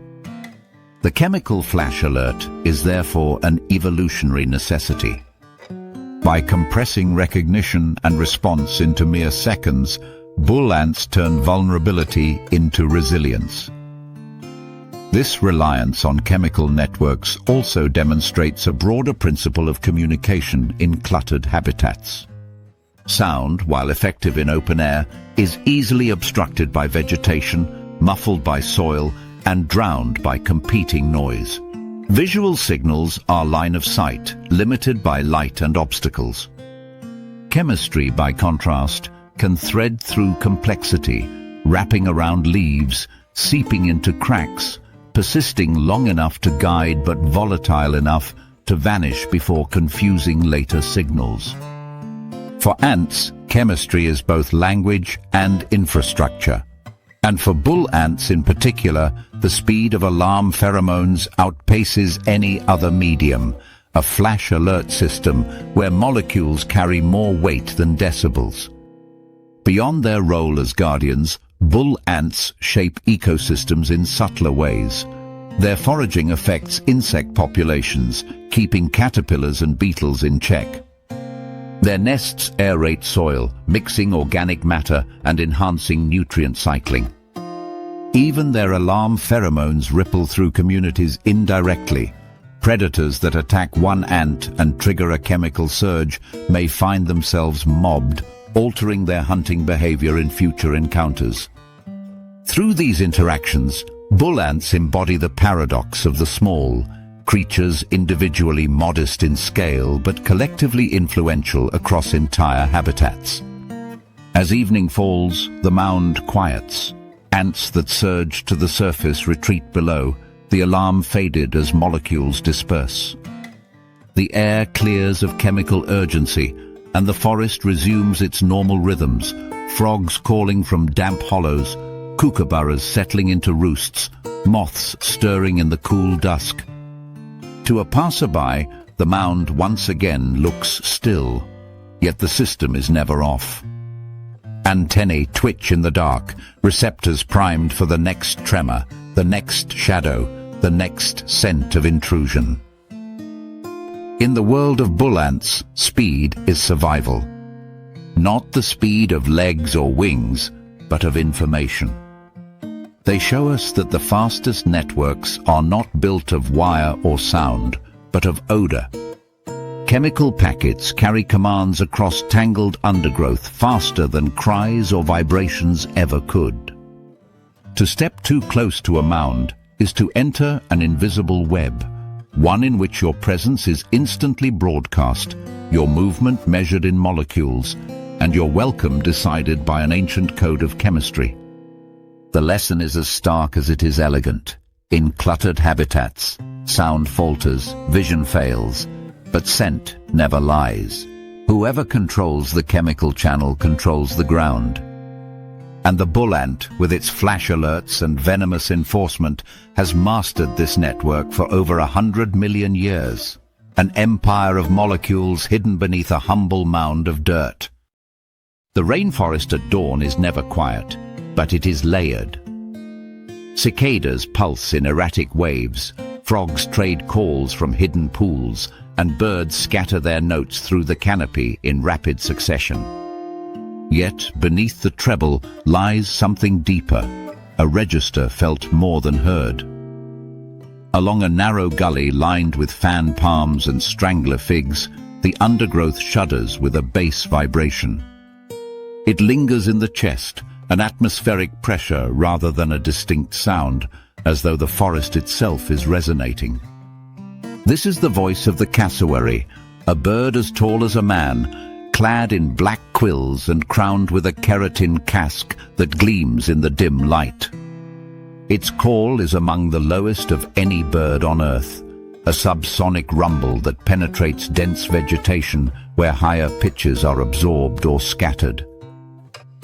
The chemical flash alert is therefore an evolutionary necessity. By compressing recognition and response into mere seconds, bull ants turn vulnerability into resilience. This reliance on chemical networks also demonstrates a broader principle of communication in cluttered habitats. Sound, while effective in open air, is easily obstructed by vegetation, muffled by soil, and drowned by competing noise. Visual signals are line of sight, limited by light and obstacles. Chemistry, by contrast, can thread through complexity, wrapping around leaves, seeping into cracks, persisting long enough to guide but volatile enough to vanish before confusing later signals. For ants, chemistry is both language and infrastructure. And for bull ants in particular, the speed of alarm pheromones outpaces any other medium, a flash alert system where molecules carry more weight than decibels. Beyond their role as guardians, bull ants shape ecosystems in subtler ways. Their foraging affects insect populations, keeping caterpillars and beetles in check. Their nests aerate soil, mixing organic matter and enhancing nutrient cycling. Even their alarm pheromones ripple through communities indirectly, Predators that attack one ant and trigger a chemical surge may find themselves mobbed, altering their hunting behavior in future encounters. Through these interactions, bull ants embody the paradox of the small, creatures individually modest in scale but collectively influential across entire habitats. As evening falls, the mound quiets. Ants that surge to the surface retreat below, the alarm faded as molecules disperse. The air clears of chemical urgency, and the forest resumes its normal rhythms, frogs calling from damp hollows, kookaburras settling into roosts, moths stirring in the cool dusk. To a passerby, the mound once again looks still, yet the system is never off. Antennae twitch in the dark, receptors primed for the next tremor, the next shadow, the next scent of intrusion. In the world of bull ants, speed is survival. Not the speed of legs or wings, but of information. They show us that the fastest networks are not built of wire or sound, but of odor. Chemical packets carry commands across tangled undergrowth faster than cries or vibrations ever could. To step too close to a mound is to enter an invisible web, one in which your presence is instantly broadcast, your movement measured in molecules, and your welcome decided by an ancient code of chemistry. The lesson is as stark as it is elegant. In cluttered habitats, sound falters, vision fails, but scent never lies. Whoever controls the chemical channel controls the ground. And the bull ant, with its flash alerts and venomous enforcement, has mastered this network for over 100 million years. An empire of molecules hidden beneath a humble mound of dirt. The rainforest at dawn is never quiet, but it is layered. Cicadas pulse in erratic waves, frogs trade calls from hidden pools, and birds scatter their notes through the canopy in rapid succession. Yet, beneath the treble lies something deeper, a register felt more than heard. Along a narrow gully lined with fan palms and strangler figs, the undergrowth shudders with a bass vibration. It lingers in the chest, an atmospheric pressure rather than a distinct sound, as though the forest itself is resonating. This is the voice of the cassowary, a bird as tall as a man, clad in black quills and crowned with a keratin casque that gleams in the dim light. Its call is among the lowest of any bird on Earth, a subsonic rumble that penetrates dense vegetation where higher pitches are absorbed or scattered.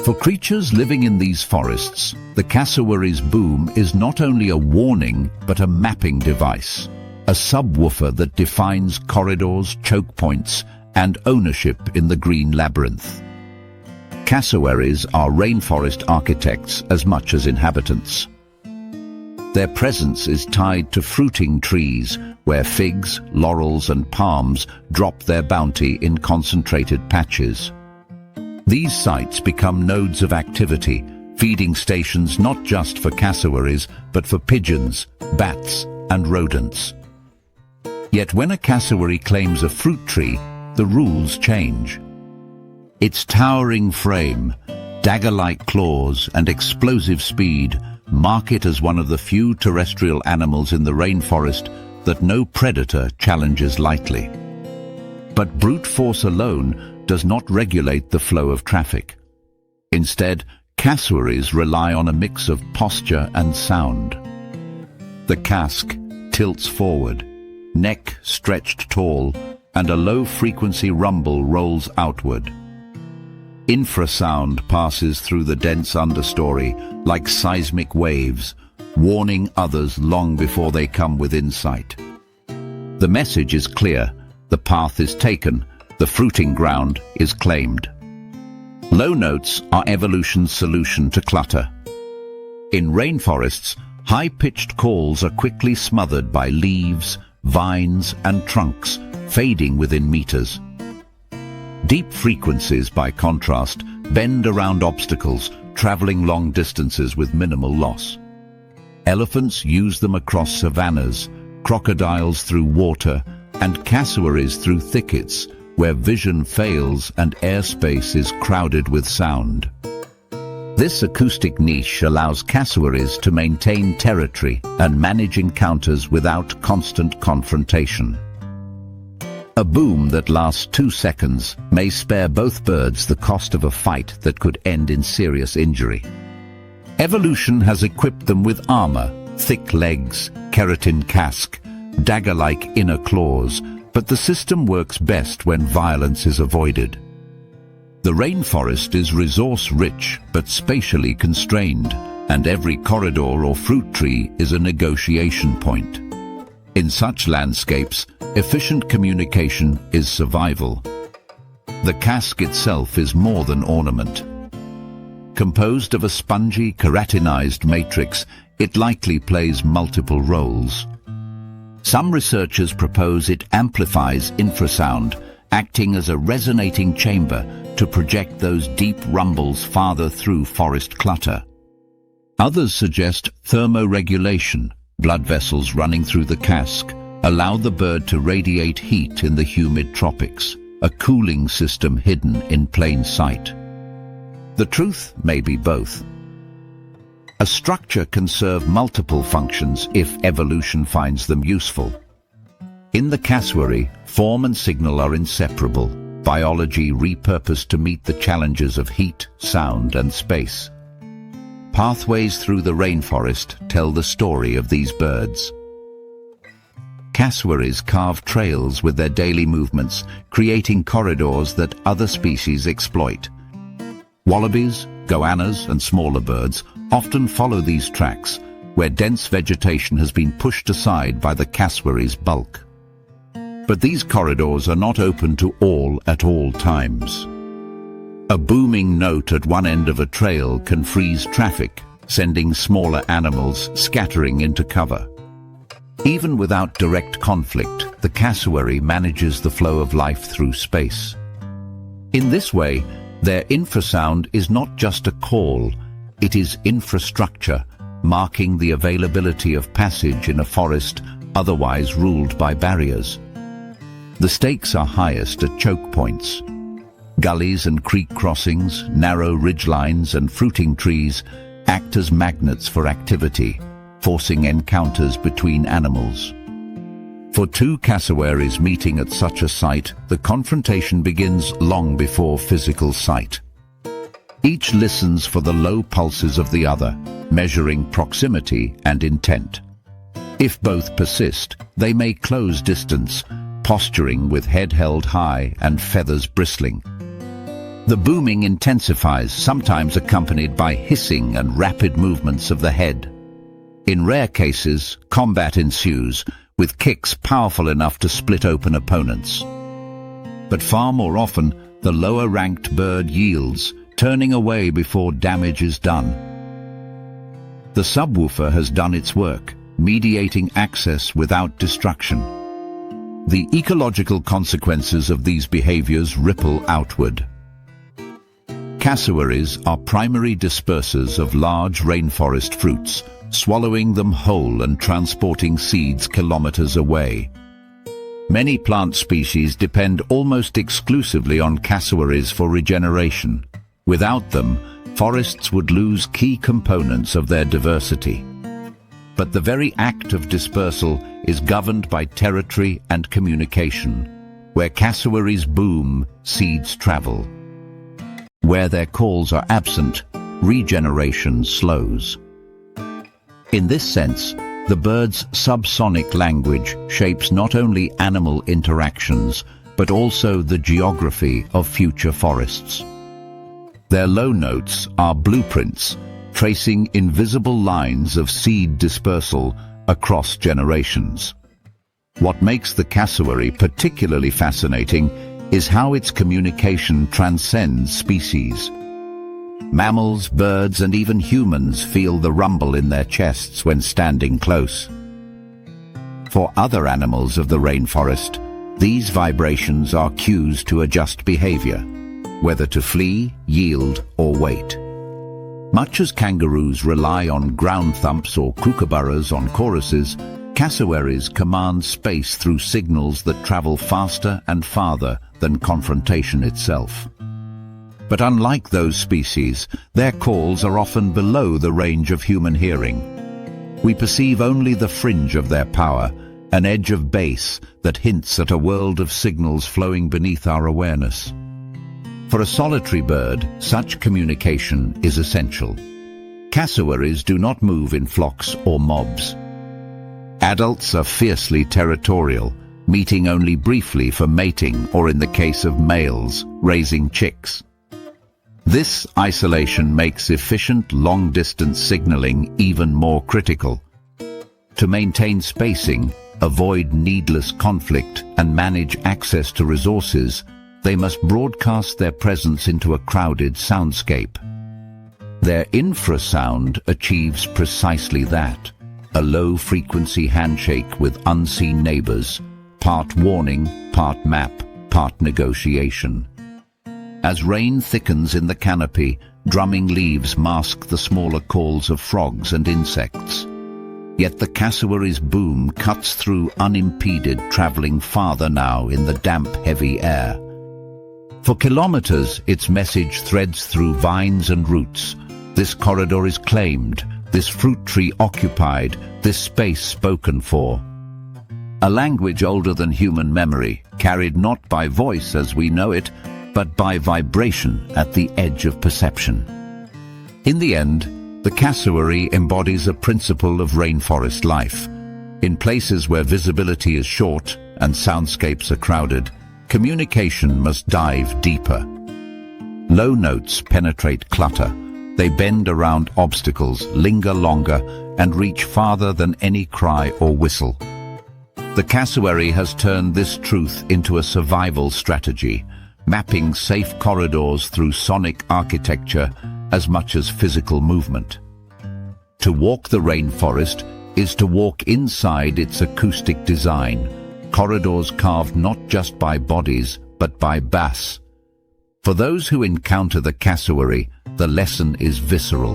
For creatures living in these forests, the cassowary's boom is not only a warning but a mapping device, a subwoofer that defines corridors, choke points, and ownership in the green labyrinth. Cassowaries are rainforest architects as much as inhabitants. Their presence is tied to fruiting trees, where figs, laurels, and palms drop their bounty in concentrated patches. These sites become nodes of activity, feeding stations not just for cassowaries, but for pigeons, bats, and rodents. Yet when a cassowary claims a fruit tree, the rules change. Its towering frame, dagger-like claws, and explosive speed mark it as one of the few terrestrial animals in the rainforest that no predator challenges lightly. But brute force alone does not regulate the flow of traffic. Instead, cassowaries rely on a mix of posture and sound. The casque tilts forward, neck stretched tall, and a low-frequency rumble rolls outward. Infrasound passes through the dense understory like seismic waves, warning others long before they come within sight. The message is clear, the path is taken, the fruiting ground is claimed. Low notes are evolution's solution to clutter. In rainforests, high-pitched calls are quickly smothered by leaves, vines, and trunks, fading within meters. Deep frequencies, by contrast, bend around obstacles, traveling long distances with minimal loss. Elephants use them across savannas, crocodiles through water, and cassowaries through thickets, where vision fails and airspace is crowded with sound. This acoustic niche allows cassowaries to maintain territory and manage encounters without constant confrontation. A boom that lasts 2 seconds may spare both birds the cost of a fight that could end in serious injury. Evolution has equipped them with armor, thick legs, keratin casque, dagger-like inner claws, but the system works best when violence is avoided. The rainforest is resource-rich but spatially constrained, and every corridor or fruit tree is a negotiation point. In such landscapes, efficient communication is survival. The casque itself is more than ornament. Composed of a spongy, keratinized matrix, it likely plays multiple roles. Some researchers propose it amplifies infrasound, acting as a resonating chamber to project those deep rumbles farther through forest clutter. Others suggest thermoregulation, blood vessels running through the casque, allow the bird to radiate heat in the humid tropics, a cooling system hidden in plain sight. The truth may be both. A structure can serve multiple functions if evolution finds them useful. In the cassowary, form and signal are inseparable, biology repurposed to meet the challenges of heat, sound, and space. Pathways through the rainforest tell the story of these birds. Cassowaries carve trails with their daily movements, creating corridors that other species exploit. Wallabies, goannas, and smaller birds often follow these tracks, where dense vegetation has been pushed aside by the cassowary's bulk. But these corridors are not open to all at all times. A booming note at one end of a trail can freeze traffic, sending smaller animals scattering into cover. Even without direct conflict, the cassowary manages the flow of life through space. In this way, their infrasound is not just a call, it is infrastructure, marking the availability of passage in a forest otherwise ruled by barriers. The stakes are highest at choke points. Gullies and creek crossings, narrow ridgelines and fruiting trees act as magnets for activity, forcing encounters between animals. For two cassowaries meeting at such a site, the confrontation begins long before physical sight. Each listens for the low pulses of the other, measuring proximity and intent. If both persist, they may close distance, posturing with head held high and feathers bristling. The booming intensifies, sometimes accompanied by hissing and rapid movements of the head. In rare cases, combat ensues, with kicks powerful enough to split open opponents. But far more often, the lower-ranked bird yields, turning away before damage is done. The subwoofer has done its work, mediating access without destruction. The ecological consequences of these behaviors ripple outward. Cassowaries are primary dispersers of large rainforest fruits, swallowing them whole and transporting seeds kilometers away. Many plant species depend almost exclusively on cassowaries for regeneration. Without them, forests would lose key components of their diversity. But the very act of dispersal is governed by territory and communication. Where cassowaries boom, seeds travel. Where their calls are absent, regeneration slows. In this sense, the bird's subsonic language shapes not only animal interactions, but also the geography of future forests. Their low notes are blueprints, tracing invisible lines of seed dispersal across generations. What makes the cassowary particularly fascinating is how its communication transcends species. Mammals, birds, and even humans feel the rumble in their chests when standing close. For other animals of the rainforest, these vibrations are cues to adjust behavior, whether to flee, yield, or wait. Much as kangaroos rely on ground thumps or kookaburras on choruses, cassowaries command space through signals that travel faster and farther than confrontation itself. But unlike those species, their calls are often below the range of human hearing. We perceive only the fringe of their power, an edge of bass that hints at a world of signals flowing beneath our awareness. For a solitary bird, such communication is essential. Cassowaries do not move in flocks or mobs. Adults are fiercely territorial, meeting only briefly for mating or, in the case of males, raising chicks. This isolation makes efficient long-distance signaling even more critical. To maintain spacing, avoid needless conflict, and manage access to resources, they must broadcast their presence into a crowded soundscape. Their infrasound achieves precisely that, a low-frequency handshake with unseen neighbors, part warning, part map, part negotiation. As rain thickens in the canopy, drumming leaves mask the smaller calls of frogs and insects. Yet the cassowary's boom cuts through unimpeded, traveling farther now in the damp, heavy air. For kilometers, its message threads through vines and roots. This corridor is claimed, this fruit tree occupied, this space spoken for. A language older than human memory, carried not by voice as we know it, but by vibration at the edge of perception. In the end, the cassowary embodies a principle of rainforest life. In places where visibility is short and soundscapes are crowded, communication must dive deeper. Low notes penetrate clutter. They bend around obstacles, linger longer, and reach farther than any cry or whistle. The cassowary has turned this truth into a survival strategy, mapping safe corridors through sonic architecture as much as physical movement. To walk the rainforest is to walk inside its acoustic design, corridors carved not just by bodies, but by bass. For those who encounter the cassowary, the lesson is visceral.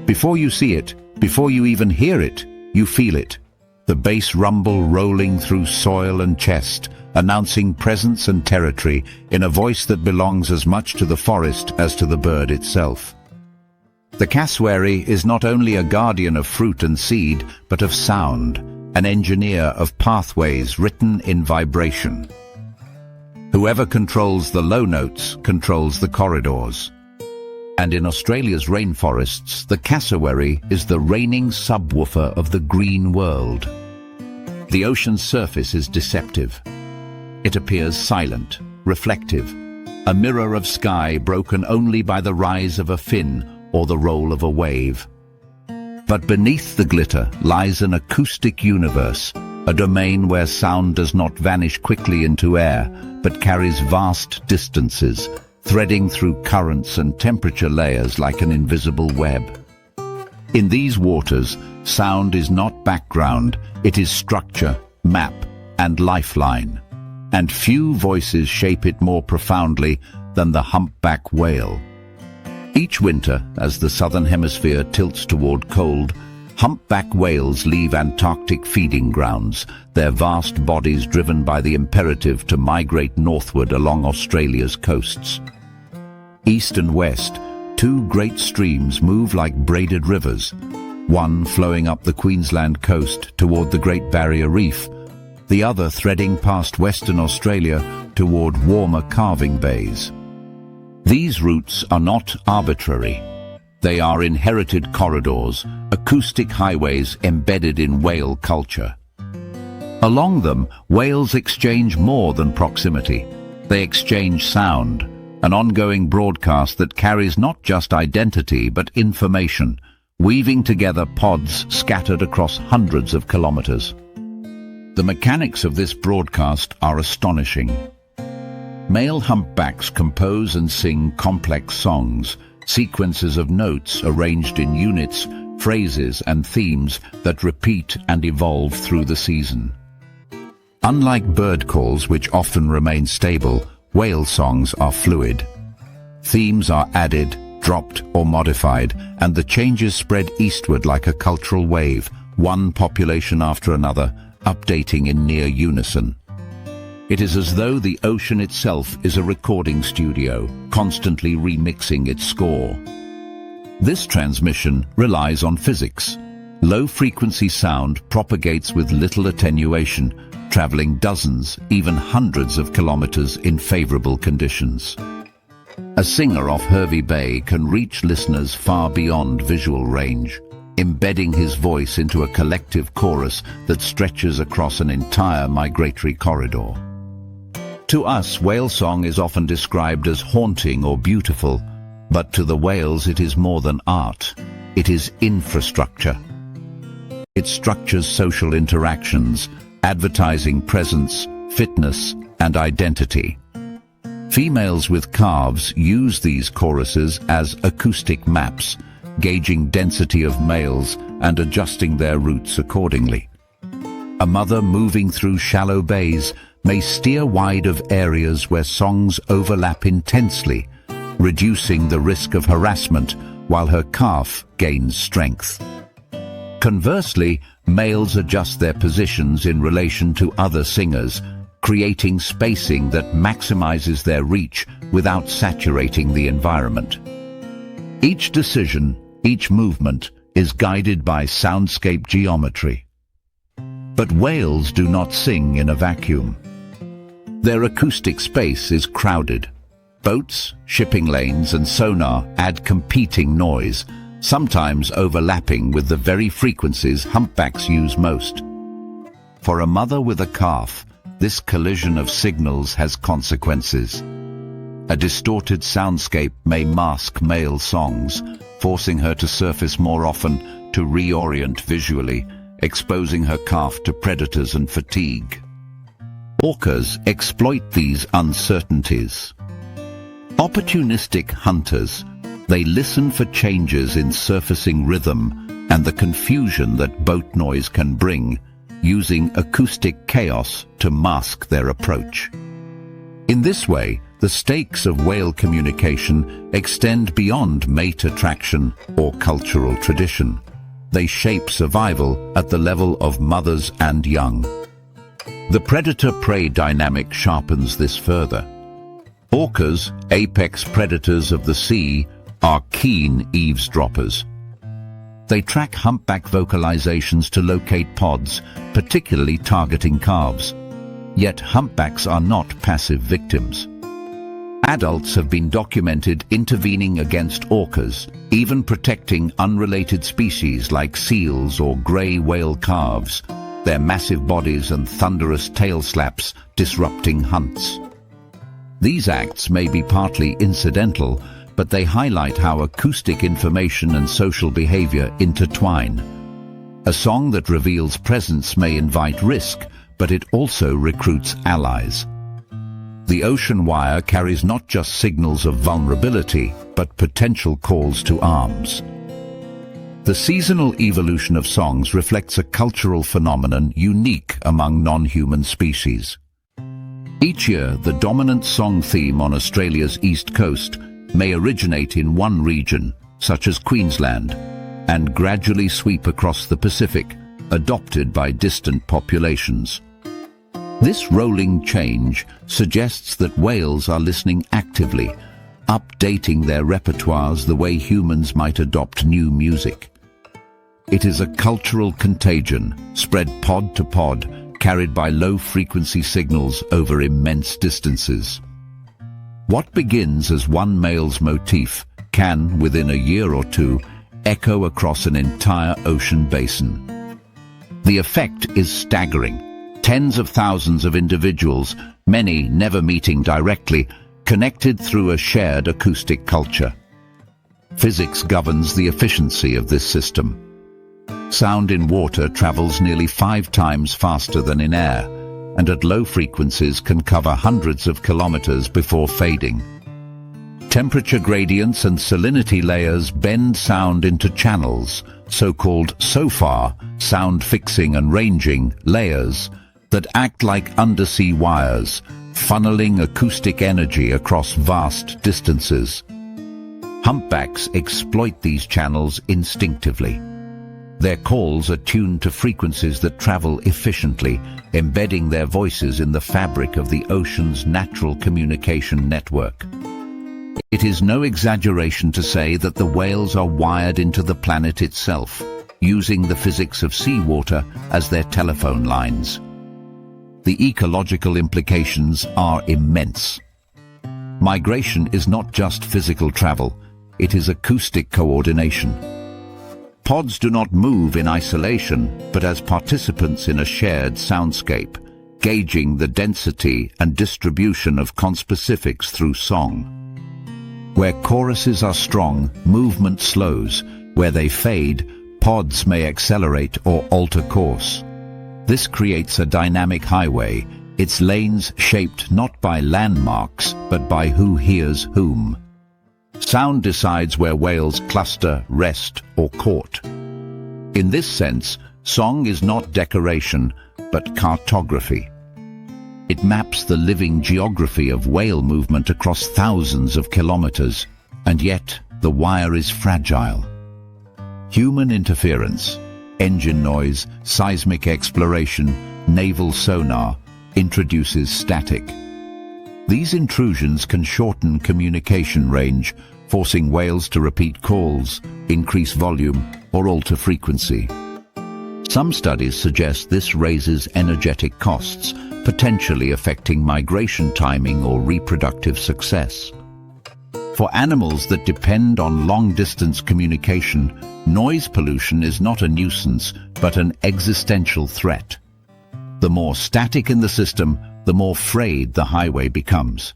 Before you see it, before you even hear it, you feel it. The bass rumble rolling through soil and chest, announcing presence and territory in a voice that belongs as much to the forest as to the bird itself. The cassowary is not only a guardian of fruit and seed, but of sound, an engineer of pathways written in vibration. Whoever controls the low notes controls the corridors. And in Australia's rainforests, the cassowary is the reigning subwoofer of the green world. The ocean's surface is deceptive. It appears silent, reflective, a mirror of sky broken only by the rise of a fin or the roll of a wave. But beneath the glitter lies an acoustic universe, a domain where sound does not vanish quickly into air, but carries vast distances, threading through currents and temperature layers like an invisible web. In these waters, sound is not background, it is structure, map, and lifeline. And few voices shape it more profoundly than the humpback whale. Each winter, as the southern hemisphere tilts toward cold, humpback whales leave Antarctic feeding grounds, their vast bodies driven by the imperative to migrate northward along Australia's coasts. East and west, two great streams move like braided rivers, one flowing up the Queensland coast toward the Great Barrier Reef, the other threading past Western Australia toward warmer calving bays. These routes are not arbitrary. They are inherited corridors, acoustic highways embedded in whale culture. Along them, whales exchange more than proximity. They exchange sound, an ongoing broadcast that carries not just identity but information, weaving together pods scattered across hundreds of kilometers. The mechanics of this broadcast are astonishing. Male humpbacks compose and sing complex songs, sequences of notes arranged in units, phrases and themes that repeat and evolve through the season. Unlike bird calls, which often remain stable, whale songs are fluid. Themes are added, dropped or modified, and the changes spread eastward like a cultural wave, one population after another, updating in near unison. It is as though the ocean itself is a recording studio, constantly remixing its score. This transmission relies on physics. Low-frequency sound propagates with little attenuation, traveling dozens, even hundreds of kilometers in favorable conditions. A singer off Hervey Bay can reach listeners far beyond visual range, embedding his voice into a collective chorus that stretches across an entire migratory corridor. To us, whale song is often described as haunting or beautiful, but to the whales it is more than art. It is infrastructure. It structures social interactions, advertising presence, fitness, and identity. Females with calves use these choruses as acoustic maps, gauging density of males and adjusting their routes accordingly. A mother moving through shallow bays may steer wide of areas where songs overlap intensely, reducing the risk of harassment while her calf gains strength. Conversely, males adjust their positions in relation to other singers, creating spacing that maximizes their reach without saturating the environment. Each decision, each movement, is guided by soundscape geometry. But whales do not sing in a vacuum. Their acoustic space is crowded. Boats, shipping lanes, and sonar add competing noise, sometimes overlapping with the very frequencies humpbacks use most. For a mother with a calf, this collision of signals has consequences. A distorted soundscape may mask male songs, forcing her to surface more often to reorient visually, exposing her calf to predators and fatigue. Orcas exploit these uncertainties. Opportunistic hunters, they listen for changes in surfacing rhythm and the confusion that boat noise can bring, using acoustic chaos to mask their approach. In this way, the stakes of whale communication extend beyond mate attraction or cultural tradition. They shape survival at the level of mothers and young. The predator-prey dynamic sharpens this further. Orcas, apex predators of the sea, are keen eavesdroppers. They track humpback vocalizations to locate pods, particularly targeting calves. Yet humpbacks are not passive victims. Adults have been documented intervening against orcas, even protecting unrelated species like seals or grey whale calves, their massive bodies and thunderous tail slaps disrupting hunts. These acts may be partly incidental, but they highlight how acoustic information and social behavior intertwine. A song that reveals presence may invite risk, but it also recruits allies. The ocean wire carries not just signals of vulnerability, but potential calls to arms. The seasonal evolution of songs reflects a cultural phenomenon unique among non-human species. Each year, the dominant song theme on Australia's east coast may originate in one region, such as Queensland, and gradually sweep across the Pacific, adopted by distant populations. This rolling change suggests that whales are listening actively, updating their repertoires the way humans might adopt new music. It is a cultural contagion, spread pod to pod, carried by low-frequency signals over immense distances. What begins as one male's motif can, within a year or two, echo across an entire ocean basin. The effect is staggering. Tens of thousands of individuals, many never meeting directly, connected through a shared acoustic culture. Physics governs the efficiency of this system. Sound in water travels nearly 5 times faster than in air, and at low frequencies can cover hundreds of kilometers before fading. Temperature gradients and salinity layers bend sound into channels, so-called SOFAR, sound fixing and ranging layers, that act like undersea wires, funneling acoustic energy across vast distances. Humpbacks exploit these channels instinctively. Their calls are tuned to frequencies that travel efficiently, embedding their voices in the fabric of the ocean's natural communication network. It is no exaggeration to say that the whales are wired into the planet itself, using the physics of seawater as their telephone lines. The ecological implications are immense. Migration is not just physical travel, it is acoustic coordination. Pods do not move in isolation, but as participants in a shared soundscape, gauging the density and distribution of conspecifics through song. Where choruses are strong, movement slows. Where they fade, pods may accelerate or alter course. This creates a dynamic highway, its lanes shaped not by landmarks, but by who hears whom. Sound decides where whales cluster, rest, or court. In this sense, song is not decoration, but cartography. It maps the living geography of whale movement across thousands of kilometers, and yet the wire is fragile. Human interference, engine noise, seismic exploration, naval sonar introduces static. These intrusions can shorten communication range, forcing whales to repeat calls, increase volume, or alter frequency. Some studies suggest this raises energetic costs, potentially affecting migration timing or reproductive success. For animals that depend on long-distance communication, noise pollution is not a nuisance, but an existential threat. The more static in the system, the more frayed the highway becomes.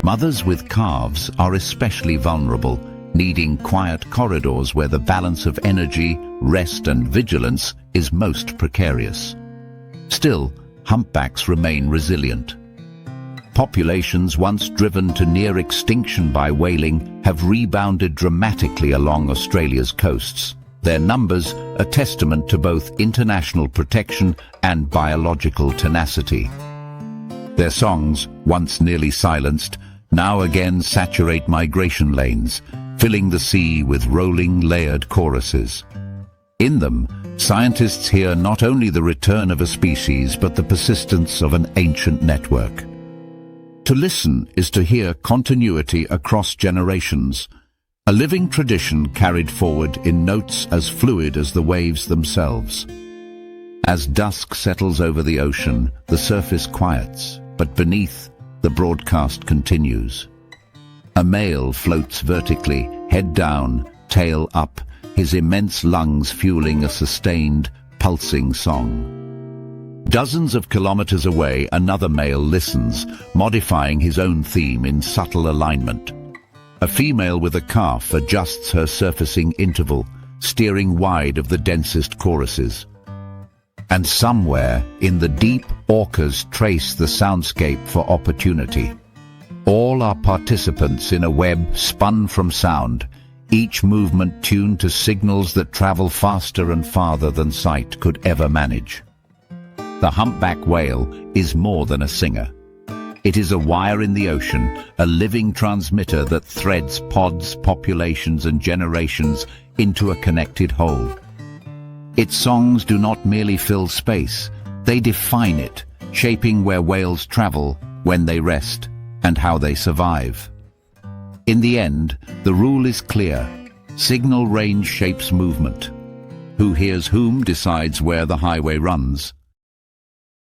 Mothers with calves are especially vulnerable, needing quiet corridors where the balance of energy, rest and vigilance is most precarious. Still, humpbacks remain resilient. Populations once driven to near extinction by whaling have rebounded dramatically along Australia's coasts. Their numbers a testament to both international protection and biological tenacity. Their songs, once nearly silenced, now again saturate migration lanes, filling the sea with rolling, layered choruses. In them, scientists hear not only the return of a species, but the persistence of an ancient network. To listen is to hear continuity across generations, a living tradition carried forward in notes as fluid as the waves themselves. As dusk settles over the ocean, the surface quiets, but beneath, the broadcast continues. A male floats vertically, head down, tail up, his immense lungs fueling a sustained, pulsing song. Dozens of kilometers away, another male listens, modifying his own theme in subtle alignment. A female with a calf adjusts her surfacing interval, steering wide of the densest choruses. And somewhere, in the deep, orcas trace the soundscape for opportunity. All are participants in a web spun from sound, each movement tuned to signals that travel faster and farther than sight could ever manage. The humpback whale is more than a singer. It is a wire in the ocean, a living transmitter that threads pods, populations and generations into a connected whole. Its songs do not merely fill space, they define it, shaping where whales travel, when they rest, and how they survive. In the end, the rule is clear. Signal range shapes movement. Who hears whom decides where the highway runs.